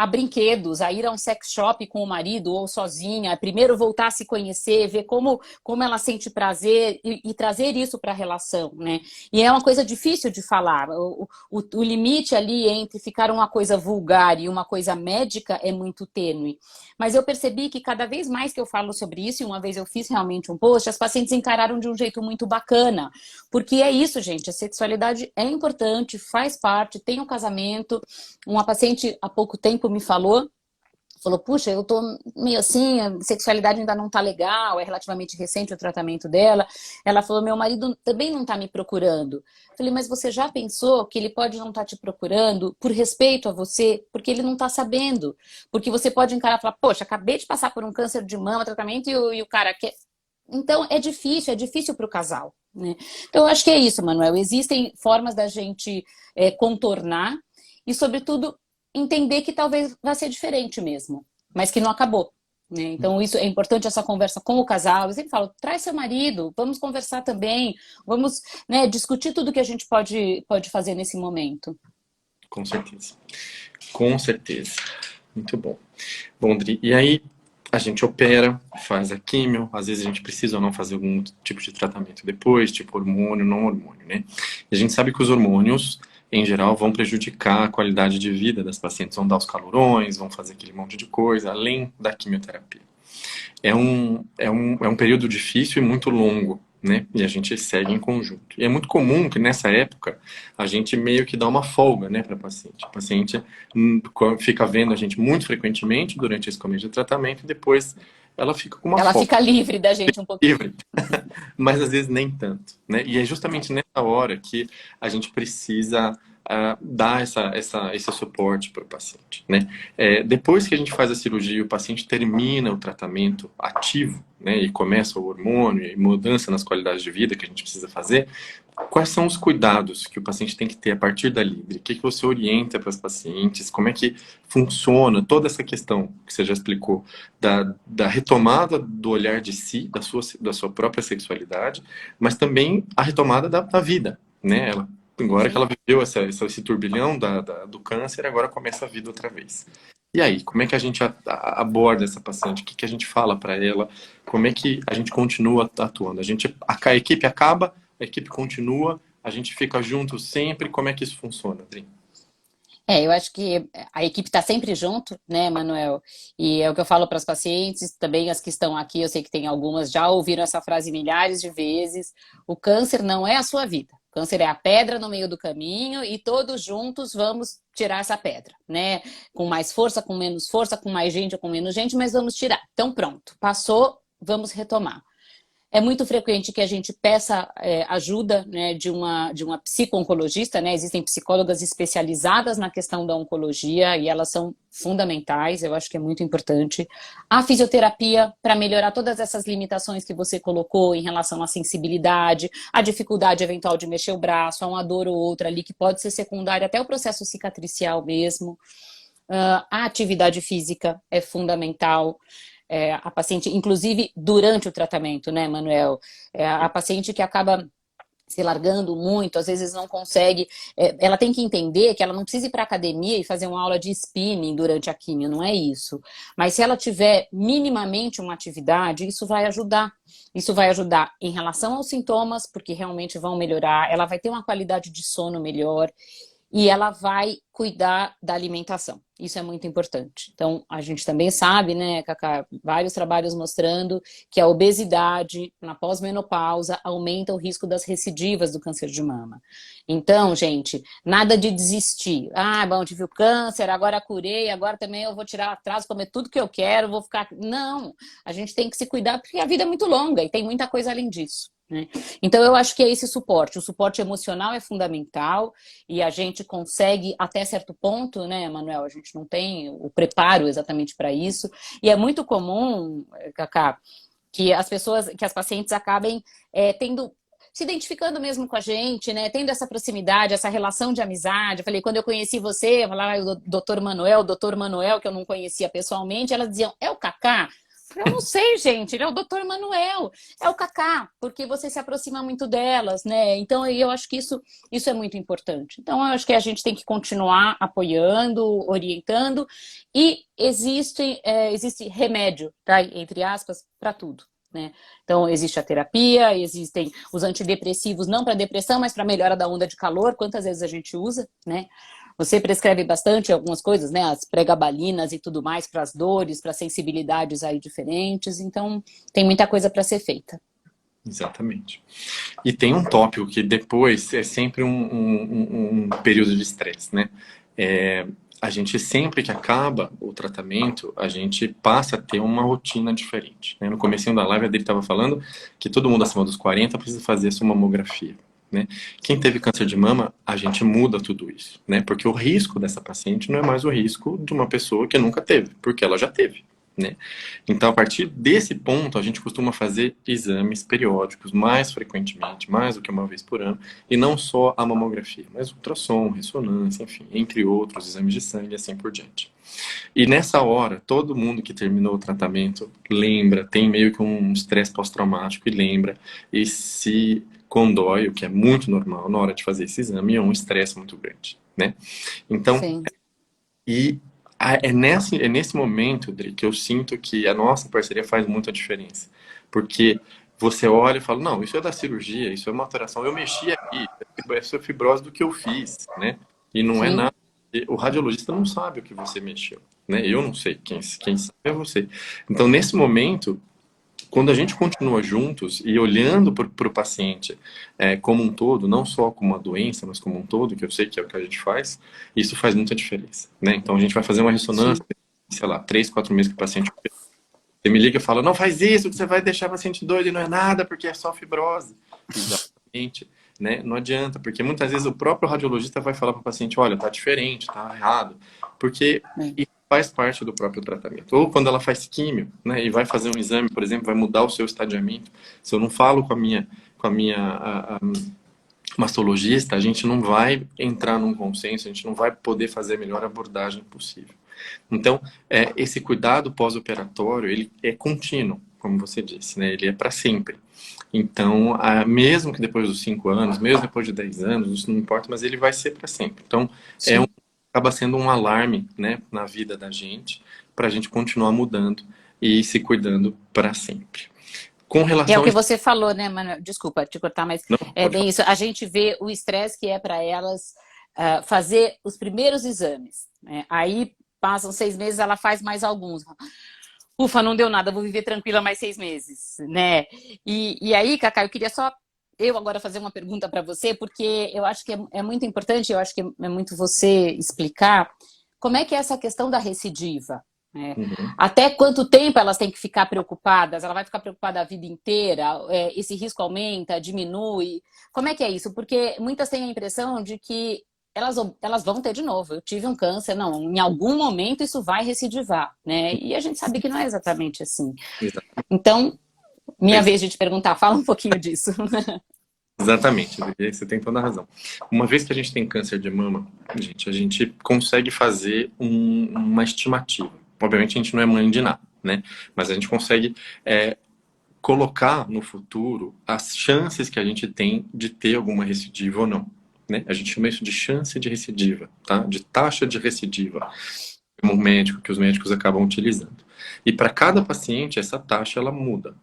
brinquedos, a ir a um sex shop com o marido ou sozinha, primeiro voltar a se conhecer, ver como ela sente prazer e trazer isso para a relação, né? E é uma coisa difícil de falar. O limite ali entre ficar uma coisa vulgar e uma coisa médica é muito tênue. Mas eu percebi que cada vez mais que eu falo sobre isso, e uma vez eu fiz realmente um post, as pacientes encararam de um jeito muito bacana. Porque é isso, gente, a sexualidade é importante, faz parte, tem um casamento. Uma paciente há pouco tempo me falou, puxa, eu tô meio assim, a sexualidade ainda não tá legal, é relativamente recente o tratamento dela. Ela falou, meu marido também não tá me procurando. Falei, mas você já pensou que ele pode não estar te procurando por respeito a você, porque ele não tá sabendo? Porque você pode encarar e falar, poxa, acabei de passar por um câncer de mama, tratamento, e o cara quer... Então, é difícil para o casal, né? Então, eu acho que é isso, Manuel. Existem formas da gente contornar e, sobretudo, entender que talvez vá ser diferente mesmo, mas que não acabou, né? Então, isso é importante, essa conversa com o casal. Eu sempre falo, traz seu marido, vamos conversar também, vamos, né, discutir tudo que a gente pode fazer nesse momento. Com certeza. Com certeza. Muito bom. Bom, Dri, e aí a gente opera, faz a químio, às vezes a gente precisa ou não fazer algum tipo de tratamento depois, tipo hormônio, não hormônio, né? E a gente sabe que os hormônios, em geral, vão prejudicar a qualidade de vida das pacientes, vão dar os calorões, vão fazer aquele monte de coisa, além da quimioterapia. É um período difícil e muito longo, né? E a gente segue em conjunto. E é muito comum que nessa época a gente meio que dá uma folga, né, para a paciente. A paciente fica vendo a gente muito frequentemente durante esse começo de tratamento e depois ela fica com uma folga. Ela fica livre da gente um pouquinho. Livre, mas às vezes nem tanto, né? E é justamente nessa hora que a gente precisa dar esse suporte para o paciente, né? Depois que a gente faz a cirurgia, o paciente termina o tratamento ativo, né? E começa o hormônio e mudança nas qualidades de vida que a gente precisa fazer. Quais são os cuidados que o paciente tem que ter a partir dali? O que você orienta para as pacientes? Como é que funciona toda essa questão que você já explicou da retomada do olhar de si, da sua própria sexualidade, mas também a retomada da vida, né? Agora que ela viveu esse turbilhão do câncer, agora começa a vida outra vez. E aí, como é que a gente aborda essa paciente? O que a gente fala para ela? Como é que a gente continua atuando? A equipe acaba, a equipe continua, a gente fica junto sempre. Como é que isso funciona, Adri? Eu acho que a equipe está sempre junto, né, Manuel? E é o que eu falo para as pacientes, também as que estão aqui, eu sei que tem algumas, já ouviram essa frase milhares de vezes. O câncer não é a sua vida. O câncer é a pedra no meio do caminho e todos juntos vamos tirar essa pedra, né? Com mais força, com menos força, com mais gente ou com menos gente, mas vamos tirar. Então pronto, passou, vamos retomar. É muito frequente que a gente peça ajuda, né, de uma psico-oncologista, né? Existem psicólogas especializadas na questão da oncologia e elas são fundamentais, eu acho que é muito importante. A fisioterapia para melhorar todas essas limitações que você colocou em relação à sensibilidade, à dificuldade eventual de mexer o braço, a uma dor ou outra ali que pode ser secundária até o processo cicatricial mesmo. A atividade física é fundamental. A paciente, inclusive durante o tratamento, né, Manuel? A paciente que acaba se largando muito, às vezes não consegue. Ela tem que entender que ela não precisa ir para a academia e fazer uma aula de spinning durante a quimio, não é isso. Mas se ela tiver minimamente uma atividade, isso vai ajudar. Isso vai ajudar em relação aos sintomas, porque realmente vão melhorar. Ela vai ter uma qualidade de sono melhor. E ela vai cuidar da alimentação. Isso é muito importante. Então, a gente também sabe, né, Cacá, vários trabalhos mostrando que a obesidade na pós-menopausa aumenta o risco das recidivas do câncer de mama. Então, gente, nada de desistir. Ah, bom, tive o câncer, agora curei, agora também eu vou tirar atraso, comer tudo que eu quero, vou ficar... Não, a gente tem que se cuidar porque a vida é muito longa e tem muita coisa além disso. Né? Então eu acho que é esse suporte, o suporte emocional é fundamental e a gente consegue até certo ponto, né, Manuel, a gente não tem o preparo exatamente para isso e é muito comum, Cacá, que as pessoas, que as pacientes acabem se identificando mesmo com a gente, né? Tendo essa proximidade, essa relação de amizade. Eu falei, quando eu conheci você, eu falava, o doutor Manuel, que eu não conhecia pessoalmente, elas diziam, é o Cacá? Eu não sei, gente, ele é o doutor Manuel, é o Cacá, porque você se aproxima muito delas, né? Então, eu acho que isso é muito importante. Então, eu acho que a gente tem que continuar apoiando, orientando, e existe remédio, tá? Entre aspas, para tudo. Né? Então, existe a terapia, existem os antidepressivos, não para depressão, mas para melhora da onda de calor, quantas vezes a gente usa, né? Você prescreve bastante algumas coisas, né? As pregabalinas e tudo mais para as dores, para sensibilidades aí diferentes. Então, tem muita coisa para ser feita. Exatamente. E tem um tópico que depois é sempre um período de estresse, né? A gente sempre que acaba o tratamento, a gente passa a ter uma rotina diferente. Né? No comecinho da live, a dele estava falando que todo mundo acima dos 40 precisa fazer essa mamografia. Né? Quem teve câncer de mama, a gente muda tudo isso, né? Porque o risco dessa paciente não é mais o risco de uma pessoa que nunca teve, porque ela já teve, né? Então, a partir desse ponto, a gente costuma fazer exames periódicos mais frequentemente, mais do que uma vez por ano, e não só a mamografia, mas ultrassom, ressonância, enfim, entre outros, exames de sangue e assim por diante. E nessa hora, todo mundo que terminou o tratamento lembra, tem meio que um estresse pós-traumático e lembra, e se condói, o que é muito normal na hora de fazer esse exame, é um estresse muito grande, né? Então, Sim. é nesse momento, Dri, que eu sinto que a nossa parceria faz muita diferença. Porque você olha e fala, não, isso é da cirurgia, isso é uma alteração, eu mexi aqui, essa é fibrose do que eu fiz, né? E não é Sim. nada. O radiologista não sabe o que você mexeu, né? Eu não sei, quem sabe é você. Então, nesse momento, quando a gente continua juntos e olhando para o paciente como um todo, não só como uma doença, mas como um todo, que eu sei que é o que a gente faz, isso faz muita diferença, né? Então a gente vai fazer uma ressonância, sei lá, 3, 4 meses que o paciente... Você me liga e fala, não faz isso, que você vai deixar o paciente doido e não é nada, porque é só fibrose. Exatamente, né? Não adianta, porque muitas vezes o próprio radiologista vai falar para o paciente, olha, tá diferente, tá errado, porque faz parte do próprio tratamento. Ou quando ela faz químio, né, e vai fazer um exame, por exemplo, vai mudar o seu estadiamento. Se eu não falo com a minha mastologista, a gente não vai entrar num consenso, a gente não vai poder fazer a melhor abordagem possível. Então, esse cuidado pós-operatório, ele é contínuo, como você disse, né? Ele é para sempre. Então, mesmo que depois dos 5 anos, mesmo depois de 10 anos, isso não importa, mas ele vai ser para sempre. Então, acaba sendo um alarme, né, na vida da gente, para a gente continuar mudando e se cuidando para sempre. Com relação É o que você falou, né, Manuel? Desculpa te cortar, mas Não, é bem isso. A gente vê o estresse que é para elas fazer os primeiros exames. Né? Aí passam 6 meses, ela faz mais alguns. Ufa, não deu nada, vou viver tranquila mais 6 meses, né? E aí, Cacá, eu queria só agora fazer uma pergunta para você, porque eu acho que é muito importante, eu acho que é muito você explicar como é que é essa questão da recidiva. Uhum. Até quanto tempo elas têm que ficar preocupadas? Ela vai ficar preocupada a vida inteira? Esse risco aumenta, diminui? Como é que é isso? Porque muitas têm a impressão de que elas vão ter de novo. Eu tive um câncer, não, em algum momento isso vai recidivar, né? E a gente sabe que não é exatamente assim. Então, minha vez de te perguntar, fala um pouquinho disso. Exatamente, você tem toda a razão. Uma vez que a gente tem câncer de mama, gente, a gente consegue fazer uma estimativa. Obviamente a gente não é mãe de nada, né? Mas a gente consegue colocar no futuro as chances que a gente tem de ter alguma recidiva ou não, né? A gente chama isso de chance de recidiva, tá? De taxa de recidiva, como médico, que os médicos acabam utilizando. E para cada paciente, essa taxa ela muda.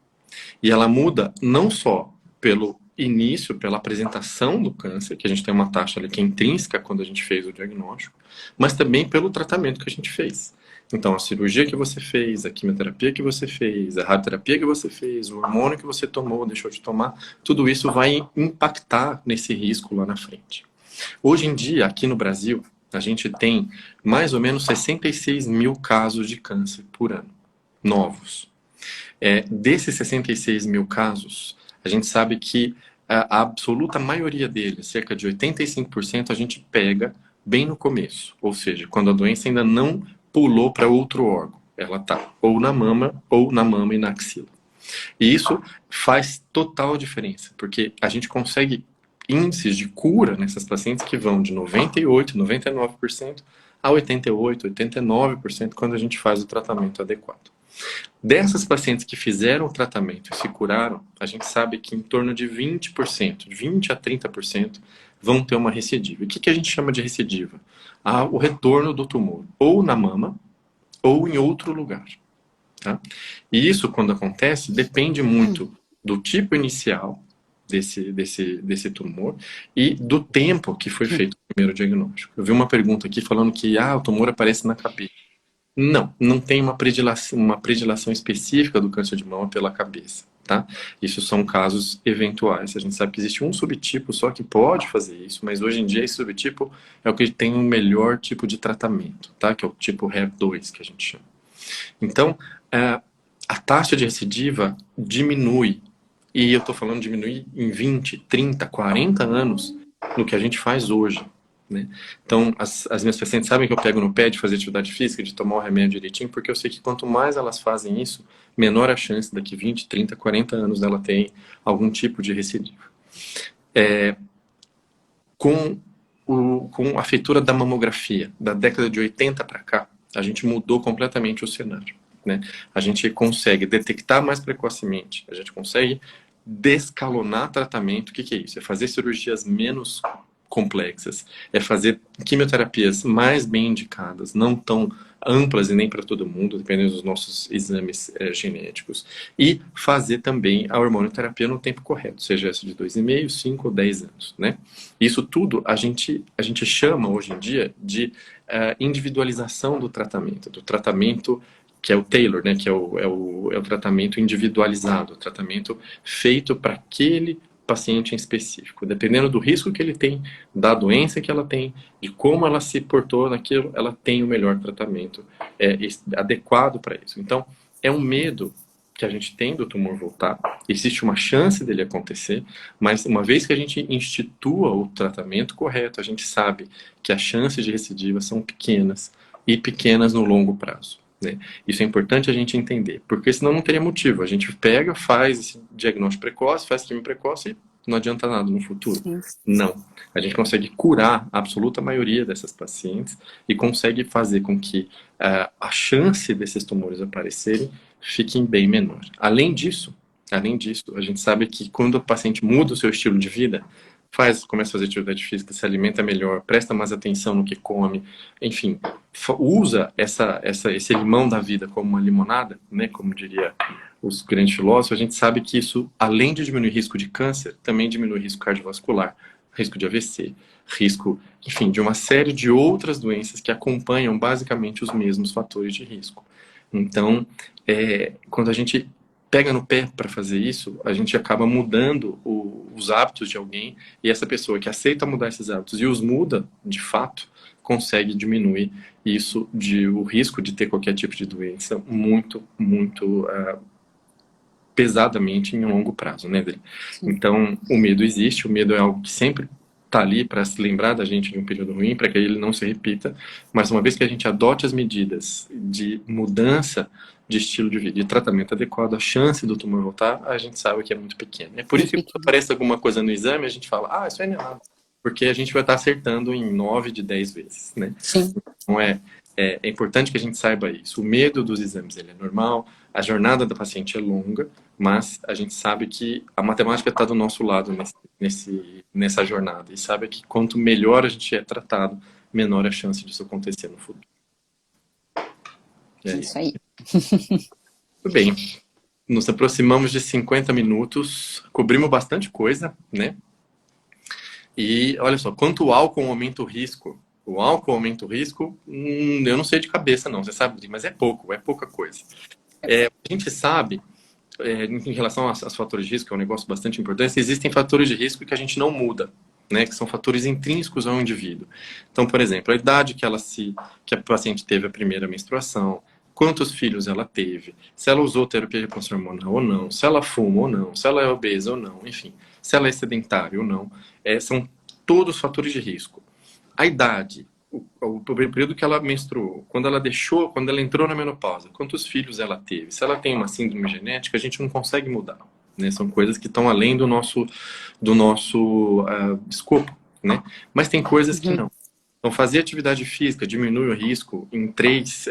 E ela muda não só pelo início, pela apresentação do câncer, que a gente tem uma taxa ali que é intrínseca quando a gente fez o diagnóstico, mas também pelo tratamento que a gente fez. Então, a cirurgia que você fez, a quimioterapia que você fez, a radioterapia que você fez, o hormônio que você tomou, deixou de tomar, tudo isso vai impactar nesse risco lá na frente. Hoje em dia, aqui no Brasil, a gente tem mais ou menos 66 mil casos de câncer por ano, novos. Desses 66 mil casos, a gente sabe que a absoluta maioria deles, cerca de 85%, a gente pega bem no começo. Ou seja, quando a doença ainda não pulou para outro órgão. Ela está ou na mama e na axila. E isso faz total diferença, porque a gente consegue índices de cura nessas pacientes que vão de 98%, 99% a 88%, 89% quando a gente faz o tratamento adequado. Dessas pacientes que fizeram o tratamento e se curaram, a gente sabe que em torno de 20%, de 20 a 30% vão ter uma recidiva. E o que a gente chama de recidiva? O retorno do tumor, ou na mama, ou em outro lugar. Tá? E isso, quando acontece, depende muito do tipo inicial desse tumor e do tempo que foi feito o primeiro diagnóstico. Eu vi uma pergunta aqui falando que o tumor aparece na cabeça. Não tem uma predileção específica do câncer de mama pela cabeça, tá? Isso são casos eventuais. A gente sabe que existe um subtipo só que pode fazer isso, mas hoje em dia esse subtipo é o que tem o melhor tipo de tratamento, tá? Que é o tipo HER2, que a gente chama. Então, a taxa de recidiva diminui, e eu estou falando diminuir em 20, 30, 40 anos no que a gente faz hoje. Né? Então, as minhas pacientes sabem que eu pego no pé de fazer atividade física, de tomar o remédio direitinho, porque eu sei que quanto mais elas fazem isso, menor a chance daqui 20, 30, 40 anos dela ter algum tipo de recidiva. Com a feitura da mamografia, da década de 80 para cá, a gente mudou completamente o cenário. Né? A gente consegue detectar mais precocemente, a gente consegue descalonar tratamento. O que é isso? É fazer cirurgias menos complexas, é fazer quimioterapias mais bem indicadas, não tão amplas e nem para todo mundo, dependendo dos nossos exames genéticos, e fazer também a hormonioterapia no tempo correto, seja essa de 2,5, 5 ou 10 anos, né? Isso tudo a gente chama hoje em dia de individualização do tratamento que é o Taylor, né, que é o tratamento individualizado, o tratamento feito para aquele paciente em específico. Dependendo do risco que ele tem, da doença que ela tem, de como ela se portou naquilo, ela tem o melhor tratamento adequado para isso. Então, é um medo que a gente tem do tumor voltar, existe uma chance dele acontecer, mas uma vez que a gente institua o tratamento correto, a gente sabe que as chances de recidiva são pequenas e pequenas no longo prazo. Né? Isso é importante a gente entender, porque senão não teria motivo. A gente pega, faz esse diagnóstico precoce, faz quimio precoce e não adianta nada no futuro. Sim. Não. A gente consegue curar a absoluta maioria dessas pacientes e consegue fazer com que a chance desses tumores aparecerem fiquem bem menor. Além disso, a gente sabe que quando o paciente muda o seu estilo de vida, começa a fazer atividade física, se alimenta melhor, presta mais atenção no que come, enfim, usa esse limão da vida como uma limonada, né, como diria os grandes filósofos, a gente sabe que isso, além de diminuir risco de câncer, também diminui risco cardiovascular, risco de AVC, risco, enfim, de uma série de outras doenças que acompanham basicamente os mesmos fatores de risco. Então, quando a gente pega no pé para fazer isso, a gente acaba mudando os hábitos de alguém, e essa pessoa que aceita mudar esses hábitos e os muda, de fato, consegue diminuir o risco de ter qualquer tipo de doença muito, muito pesadamente em longo prazo, né, Adri? Então, o medo existe, o medo é algo que sempre está ali para se lembrar da gente de um período ruim, para que ele não se repita, mas uma vez que a gente adote as medidas de mudança de estilo de vida, de tratamento adequado, a chance do tumor voltar, a gente sabe que é muito pequena. É por isso que quando aparece alguma coisa no exame, a gente fala, isso aí não é nada, porque a gente vai estar acertando em 9 de 10 vezes, né? Sim. Então, é importante que a gente saiba isso. O medo dos exames ele é normal, a jornada do paciente é longa, mas a gente sabe que a matemática está do nosso lado nessa jornada. E sabe que quanto melhor a gente é tratado, menor a chance disso acontecer no futuro. É isso aí. Tudo bem. Nos aproximamos de 50 minutos, cobrimos bastante coisa, né? E olha só, quanto o álcool aumenta o risco. O álcool aumenta o risco, eu não sei de cabeça não, você sabe, mas é pouca coisa. A gente sabe, em relação aos fatores de risco, que é um negócio bastante importante, existem fatores de risco que a gente não muda, né, que são fatores intrínsecos ao indivíduo. Então, por exemplo, a idade que a paciente teve a primeira menstruação, quantos filhos ela teve, se ela usou terapia de reposição hormonal ou não, se ela fuma ou não, se ela é obesa ou não, enfim, se ela é sedentária ou não, são todos fatores de risco. A idade, o período que ela menstruou, quando ela entrou na menopausa, quantos filhos ela teve, se ela tem uma síndrome genética, a gente não consegue mudar, né? São coisas que estão além do nosso escopo, né? Mas tem coisas que não. Então, fazer atividade física diminui o risco em três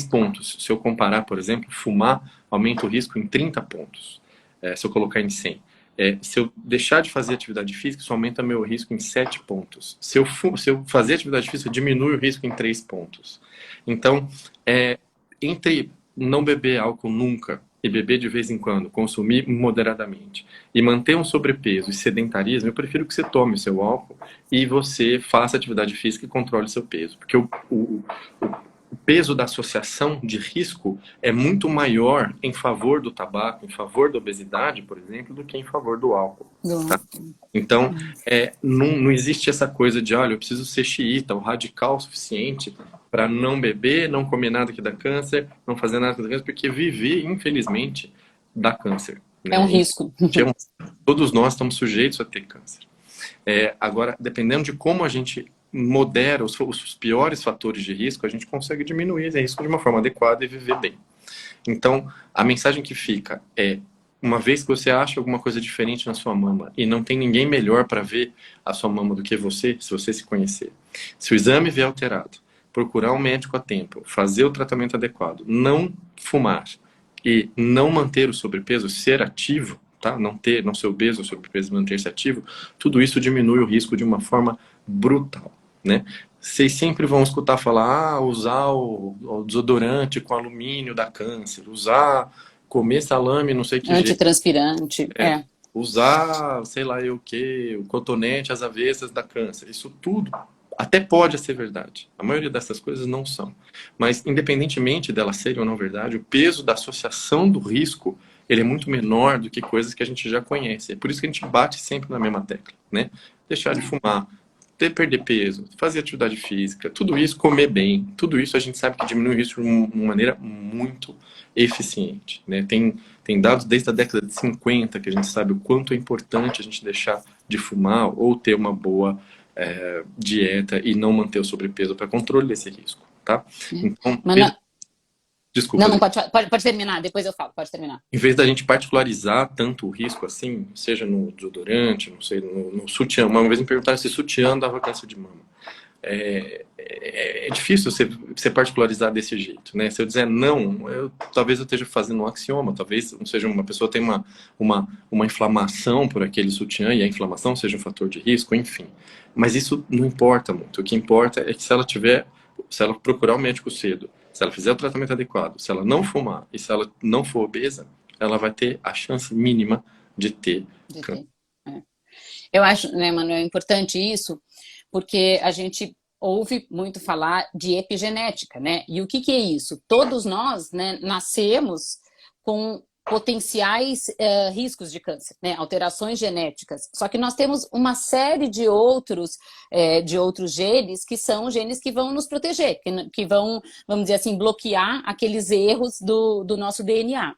pontos. Se eu comparar, por exemplo, fumar aumenta o risco em 30 pontos, se eu colocar em 100. Se eu deixar de fazer atividade física, isso aumenta meu risco em 7 pontos. Se eu fazer atividade física, diminui o risco em 3 pontos. Então, entre não beber álcool nunca e beber de vez em quando, consumir moderadamente, e manter um sobrepeso e sedentarismo, eu prefiro que você tome o seu álcool e você faça atividade física e controle seu peso. Porque o peso da associação de risco é muito maior em favor do tabaco, em favor da obesidade, por exemplo, do que em favor do álcool. Tá? Então, não existe essa coisa de, olha, eu preciso ser xiita, ou radical o suficiente para não beber, não comer nada que dá câncer, não fazer nada que dá câncer, porque viver, infelizmente, dá câncer. Né? É um risco. Todos nós estamos sujeitos a ter câncer. Agora, dependendo de como a gente modera os piores fatores de risco, a gente consegue diminuir esse risco de uma forma adequada e viver bem. Então, a mensagem que fica uma vez que você acha alguma coisa diferente na sua mama e não tem ninguém melhor para ver a sua mama do que você, se você se conhecer, se o exame vier alterado, procurar um médico a tempo, fazer o tratamento adequado, não fumar e não manter o sobrepeso, ser ativo, tá? Não ser obeso ou sobrepeso, manter-se ativo, tudo isso diminui o risco de uma forma brutal, né? Vocês sempre vão escutar falar, usar o desodorante com alumínio dá câncer, comer salame, não sei que jeito. Antitranspirante, Usar, sei lá eu o que, o cotonete, as avessas dá câncer. Isso tudo até pode ser verdade. A maioria dessas coisas não são. Mas, independentemente delas serem ou não verdade, o peso da associação do risco ele é muito menor do que coisas que a gente já conhece. É por isso que a gente bate sempre na mesma tecla, né? Deixar de fumar, perder peso, fazer atividade física, tudo isso, comer bem, tudo isso a gente sabe que diminui o risco de uma maneira muito eficiente, né? Tem dados desde a década de 50 que a gente sabe o quanto é importante a gente deixar de fumar ou ter uma boa dieta e não manter o sobrepeso para controle desse risco, tá? Então, desculpa. Não, pode terminar, depois eu falo, pode terminar. Em vez da gente particularizar tanto o risco assim, seja no desodorante, não sei, no sutiã, uma vez me perguntaram se sutiã dava câncer de mama. É difícil você particularizar desse jeito, né? Se eu dizer não, talvez eu esteja fazendo um axioma, talvez não seja uma pessoa tem uma inflamação por aquele sutiã e a inflamação seja um fator de risco, enfim. Mas isso não importa muito. O que importa é que se ela procurar o médico cedo, se ela fizer o tratamento adequado, se ela não fumar e se ela não for obesa, ela vai ter a chance mínima de ter câncer. Eu acho, né, Manuel, é importante isso, porque a gente ouve muito falar de epigenética, né? E o que é isso? Todos nós, né, nascemos com potenciais riscos de câncer, né? Alterações genéticas. Só que nós temos uma série de outros genes que são genes que vão nos proteger, que vão, vamos dizer assim, bloquear aqueles erros do nosso DNA.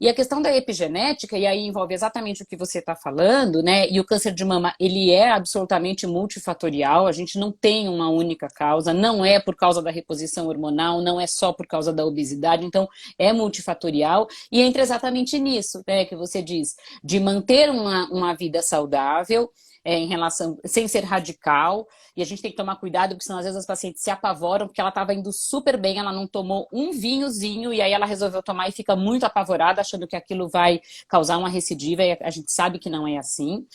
E a questão da epigenética, e aí envolve exatamente o que você está falando, né? E o câncer de mama, ele é absolutamente multifatorial, a gente não tem uma única causa, não é por causa da reposição hormonal, não é só por causa da obesidade, então é multifatorial, e entra exatamente nisso, né, que você diz, de manter uma vida saudável, em relação, sem ser radical, e a gente tem que tomar cuidado, porque senão às vezes as pacientes se apavoram, porque ela estava indo super bem, ela não tomou um vinhozinho, e aí ela resolveu tomar e fica muito apavorada, achando que aquilo vai causar uma recidiva, e a gente sabe que não é assim.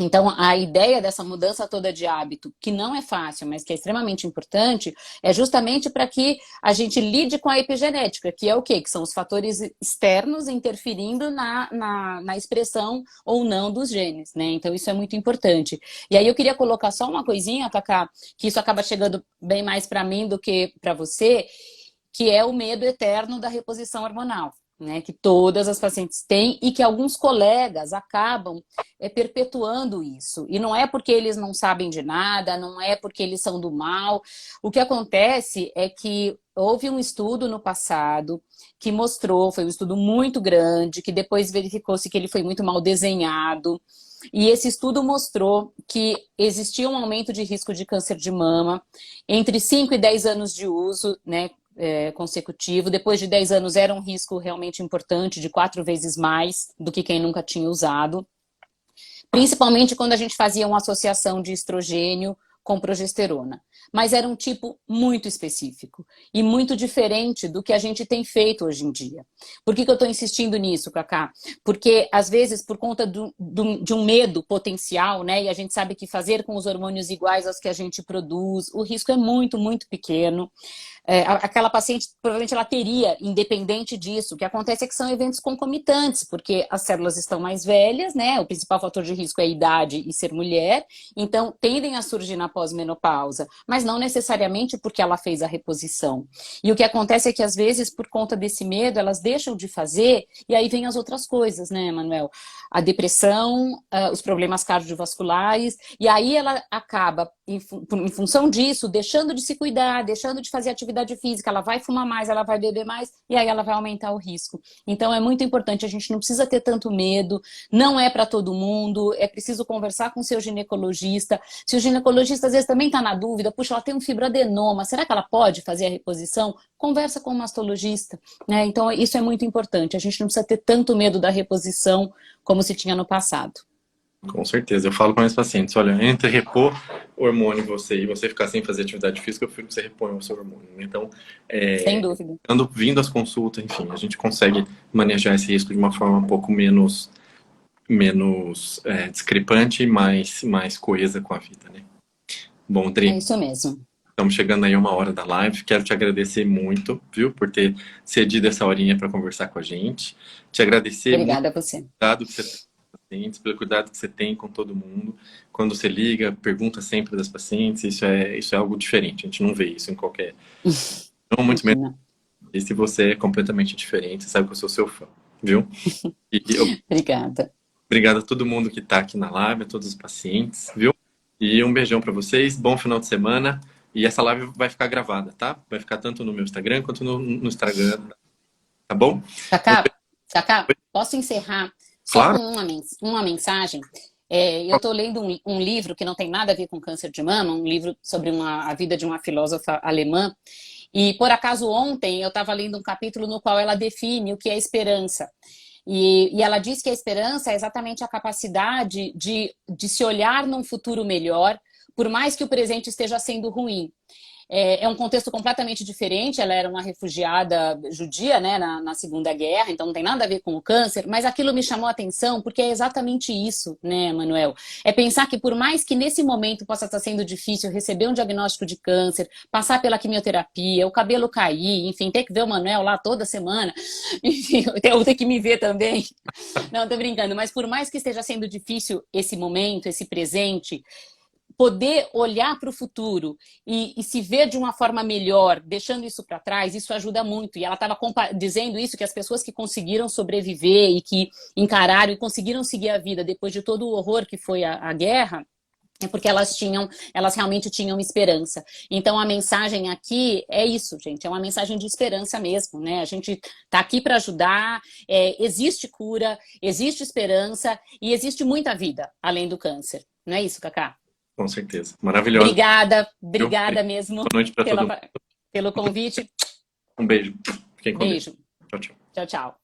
Então, a ideia dessa mudança toda de hábito, que não é fácil, mas que é extremamente importante, é justamente para que a gente lide com a epigenética, que é o quê? Que são os fatores externos interferindo na expressão ou não dos genes, né? Então, isso é muito importante. E aí eu queria colocar só uma coisinha, Cacá, que isso acaba chegando bem mais para mim do que para você, que é o medo eterno da reposição hormonal. Né, que todas as pacientes têm e que alguns colegas acabam perpetuando isso. E não é porque eles não sabem de nada, não é porque eles são do mal. O que acontece é que houve um estudo no passado que mostrou, foi um estudo muito grande, que depois verificou-se que ele foi muito mal desenhado. E esse estudo mostrou que existia um aumento de risco de câncer de mama entre 5 e 10 anos de uso, né? Consecutivo, depois de 10 anos era um risco realmente importante, de 4 vezes mais do que quem nunca tinha usado, principalmente quando a gente fazia uma associação de estrogênio com progesterona. Mas era um tipo muito específico e muito diferente do que a gente tem feito hoje em dia. Por que eu estou insistindo nisso, Cacá? Porque, às vezes, por conta de um medo potencial, né? E a gente sabe que fazer com os hormônios iguais aos que a gente produz, o risco é muito, muito pequeno. Aquela paciente, provavelmente ela teria, independente disso, o que acontece é que são eventos concomitantes, porque as células estão mais velhas, né? O principal fator de risco é a idade e ser mulher, então tendem a surgir na pós-menopausa, mas não necessariamente porque ela fez a reposição. E o que acontece é que, às vezes, por conta desse medo, elas deixam de fazer, e aí vem as outras coisas, né, Manuel? A depressão, os problemas cardiovasculares, e aí ela acaba, em função disso, deixando de se cuidar, deixando de fazer atividade física, ela vai fumar mais, ela vai beber mais, e aí ela vai aumentar o risco. Então é muito importante, a gente não precisa ter tanto medo, não é para todo mundo, é preciso conversar com o seu ginecologista. Se o ginecologista às vezes também está na dúvida, puxa, ela tem um fibroadenoma, será que ela pode fazer a reposição? Conversa com o mastologista, né? Então isso é muito importante, a gente não precisa ter tanto medo da reposição como se tinha no passado. Com certeza. Eu falo com meus pacientes, olha, entre repor hormônio e você ficar sem fazer atividade física, eu prefiro que você reponha o seu hormônio. Então, sem dúvida. Vindo às consultas, enfim, a gente consegue manejar esse risco de uma forma um pouco menos discrepante e mais coesa com a vida, né? Bom, Dri, é isso mesmo. Estamos chegando aí a 1 hora da live. Quero te agradecer muito, viu, por ter cedido essa horinha para conversar com a gente. Te agradecer Obrigada muito a você. Pelo cuidado que você tem com todo mundo. Quando você liga, pergunta sempre das pacientes, isso é algo diferente, a gente não vê isso em qualquer... Não, muito menos. E se você é completamente diferente, sabe que eu sou seu fã, viu? Obrigada. Obrigado a todo mundo que está aqui na live, a todos os pacientes, viu? E um beijão para vocês, bom final de semana. E essa live vai ficar gravada, tá? Vai ficar tanto no meu Instagram quanto no Instagram, tá bom? Cacá, posso encerrar? Claro. Só com uma mensagem. Eu estou lendo um livro que não tem nada a ver com câncer de mama, um livro sobre a vida de uma filósofa alemã. E, por acaso, ontem eu estava lendo um capítulo no qual ela define o que é esperança. E ela diz que a esperança é exatamente a capacidade de se olhar num futuro melhor, por mais que o presente esteja sendo ruim. É um contexto completamente diferente, ela era uma refugiada judia, né, na Segunda Guerra, então não tem nada a ver com o câncer, mas aquilo me chamou a atenção porque é exatamente isso, né, Manuel? É pensar que por mais que nesse momento possa estar sendo difícil receber um diagnóstico de câncer, passar pela quimioterapia, o cabelo cair, enfim, ter que ver o Manuel lá toda semana, enfim, eu ter que me ver também. Não, tô brincando, mas por mais que esteja sendo difícil esse momento, esse presente, poder olhar para o futuro e se ver de uma forma melhor, deixando isso para trás, isso ajuda muito. E ela estava dizendo isso, que as pessoas que conseguiram sobreviver e que encararam e conseguiram seguir a vida depois de todo o horror que foi a guerra, é porque elas realmente tinham esperança. Então a mensagem aqui é isso, gente, é uma mensagem de esperança mesmo, né? A gente tá aqui para ajudar, existe cura, existe esperança e existe muita vida além do câncer. Não é isso, Cacá? Com certeza. Maravilhosa. Obrigada mesmo Boa noite para todo mundo. pelo convite. Um beijo. Fiquem com Deus. Beijo. Tchau, tchau. Tchau, tchau.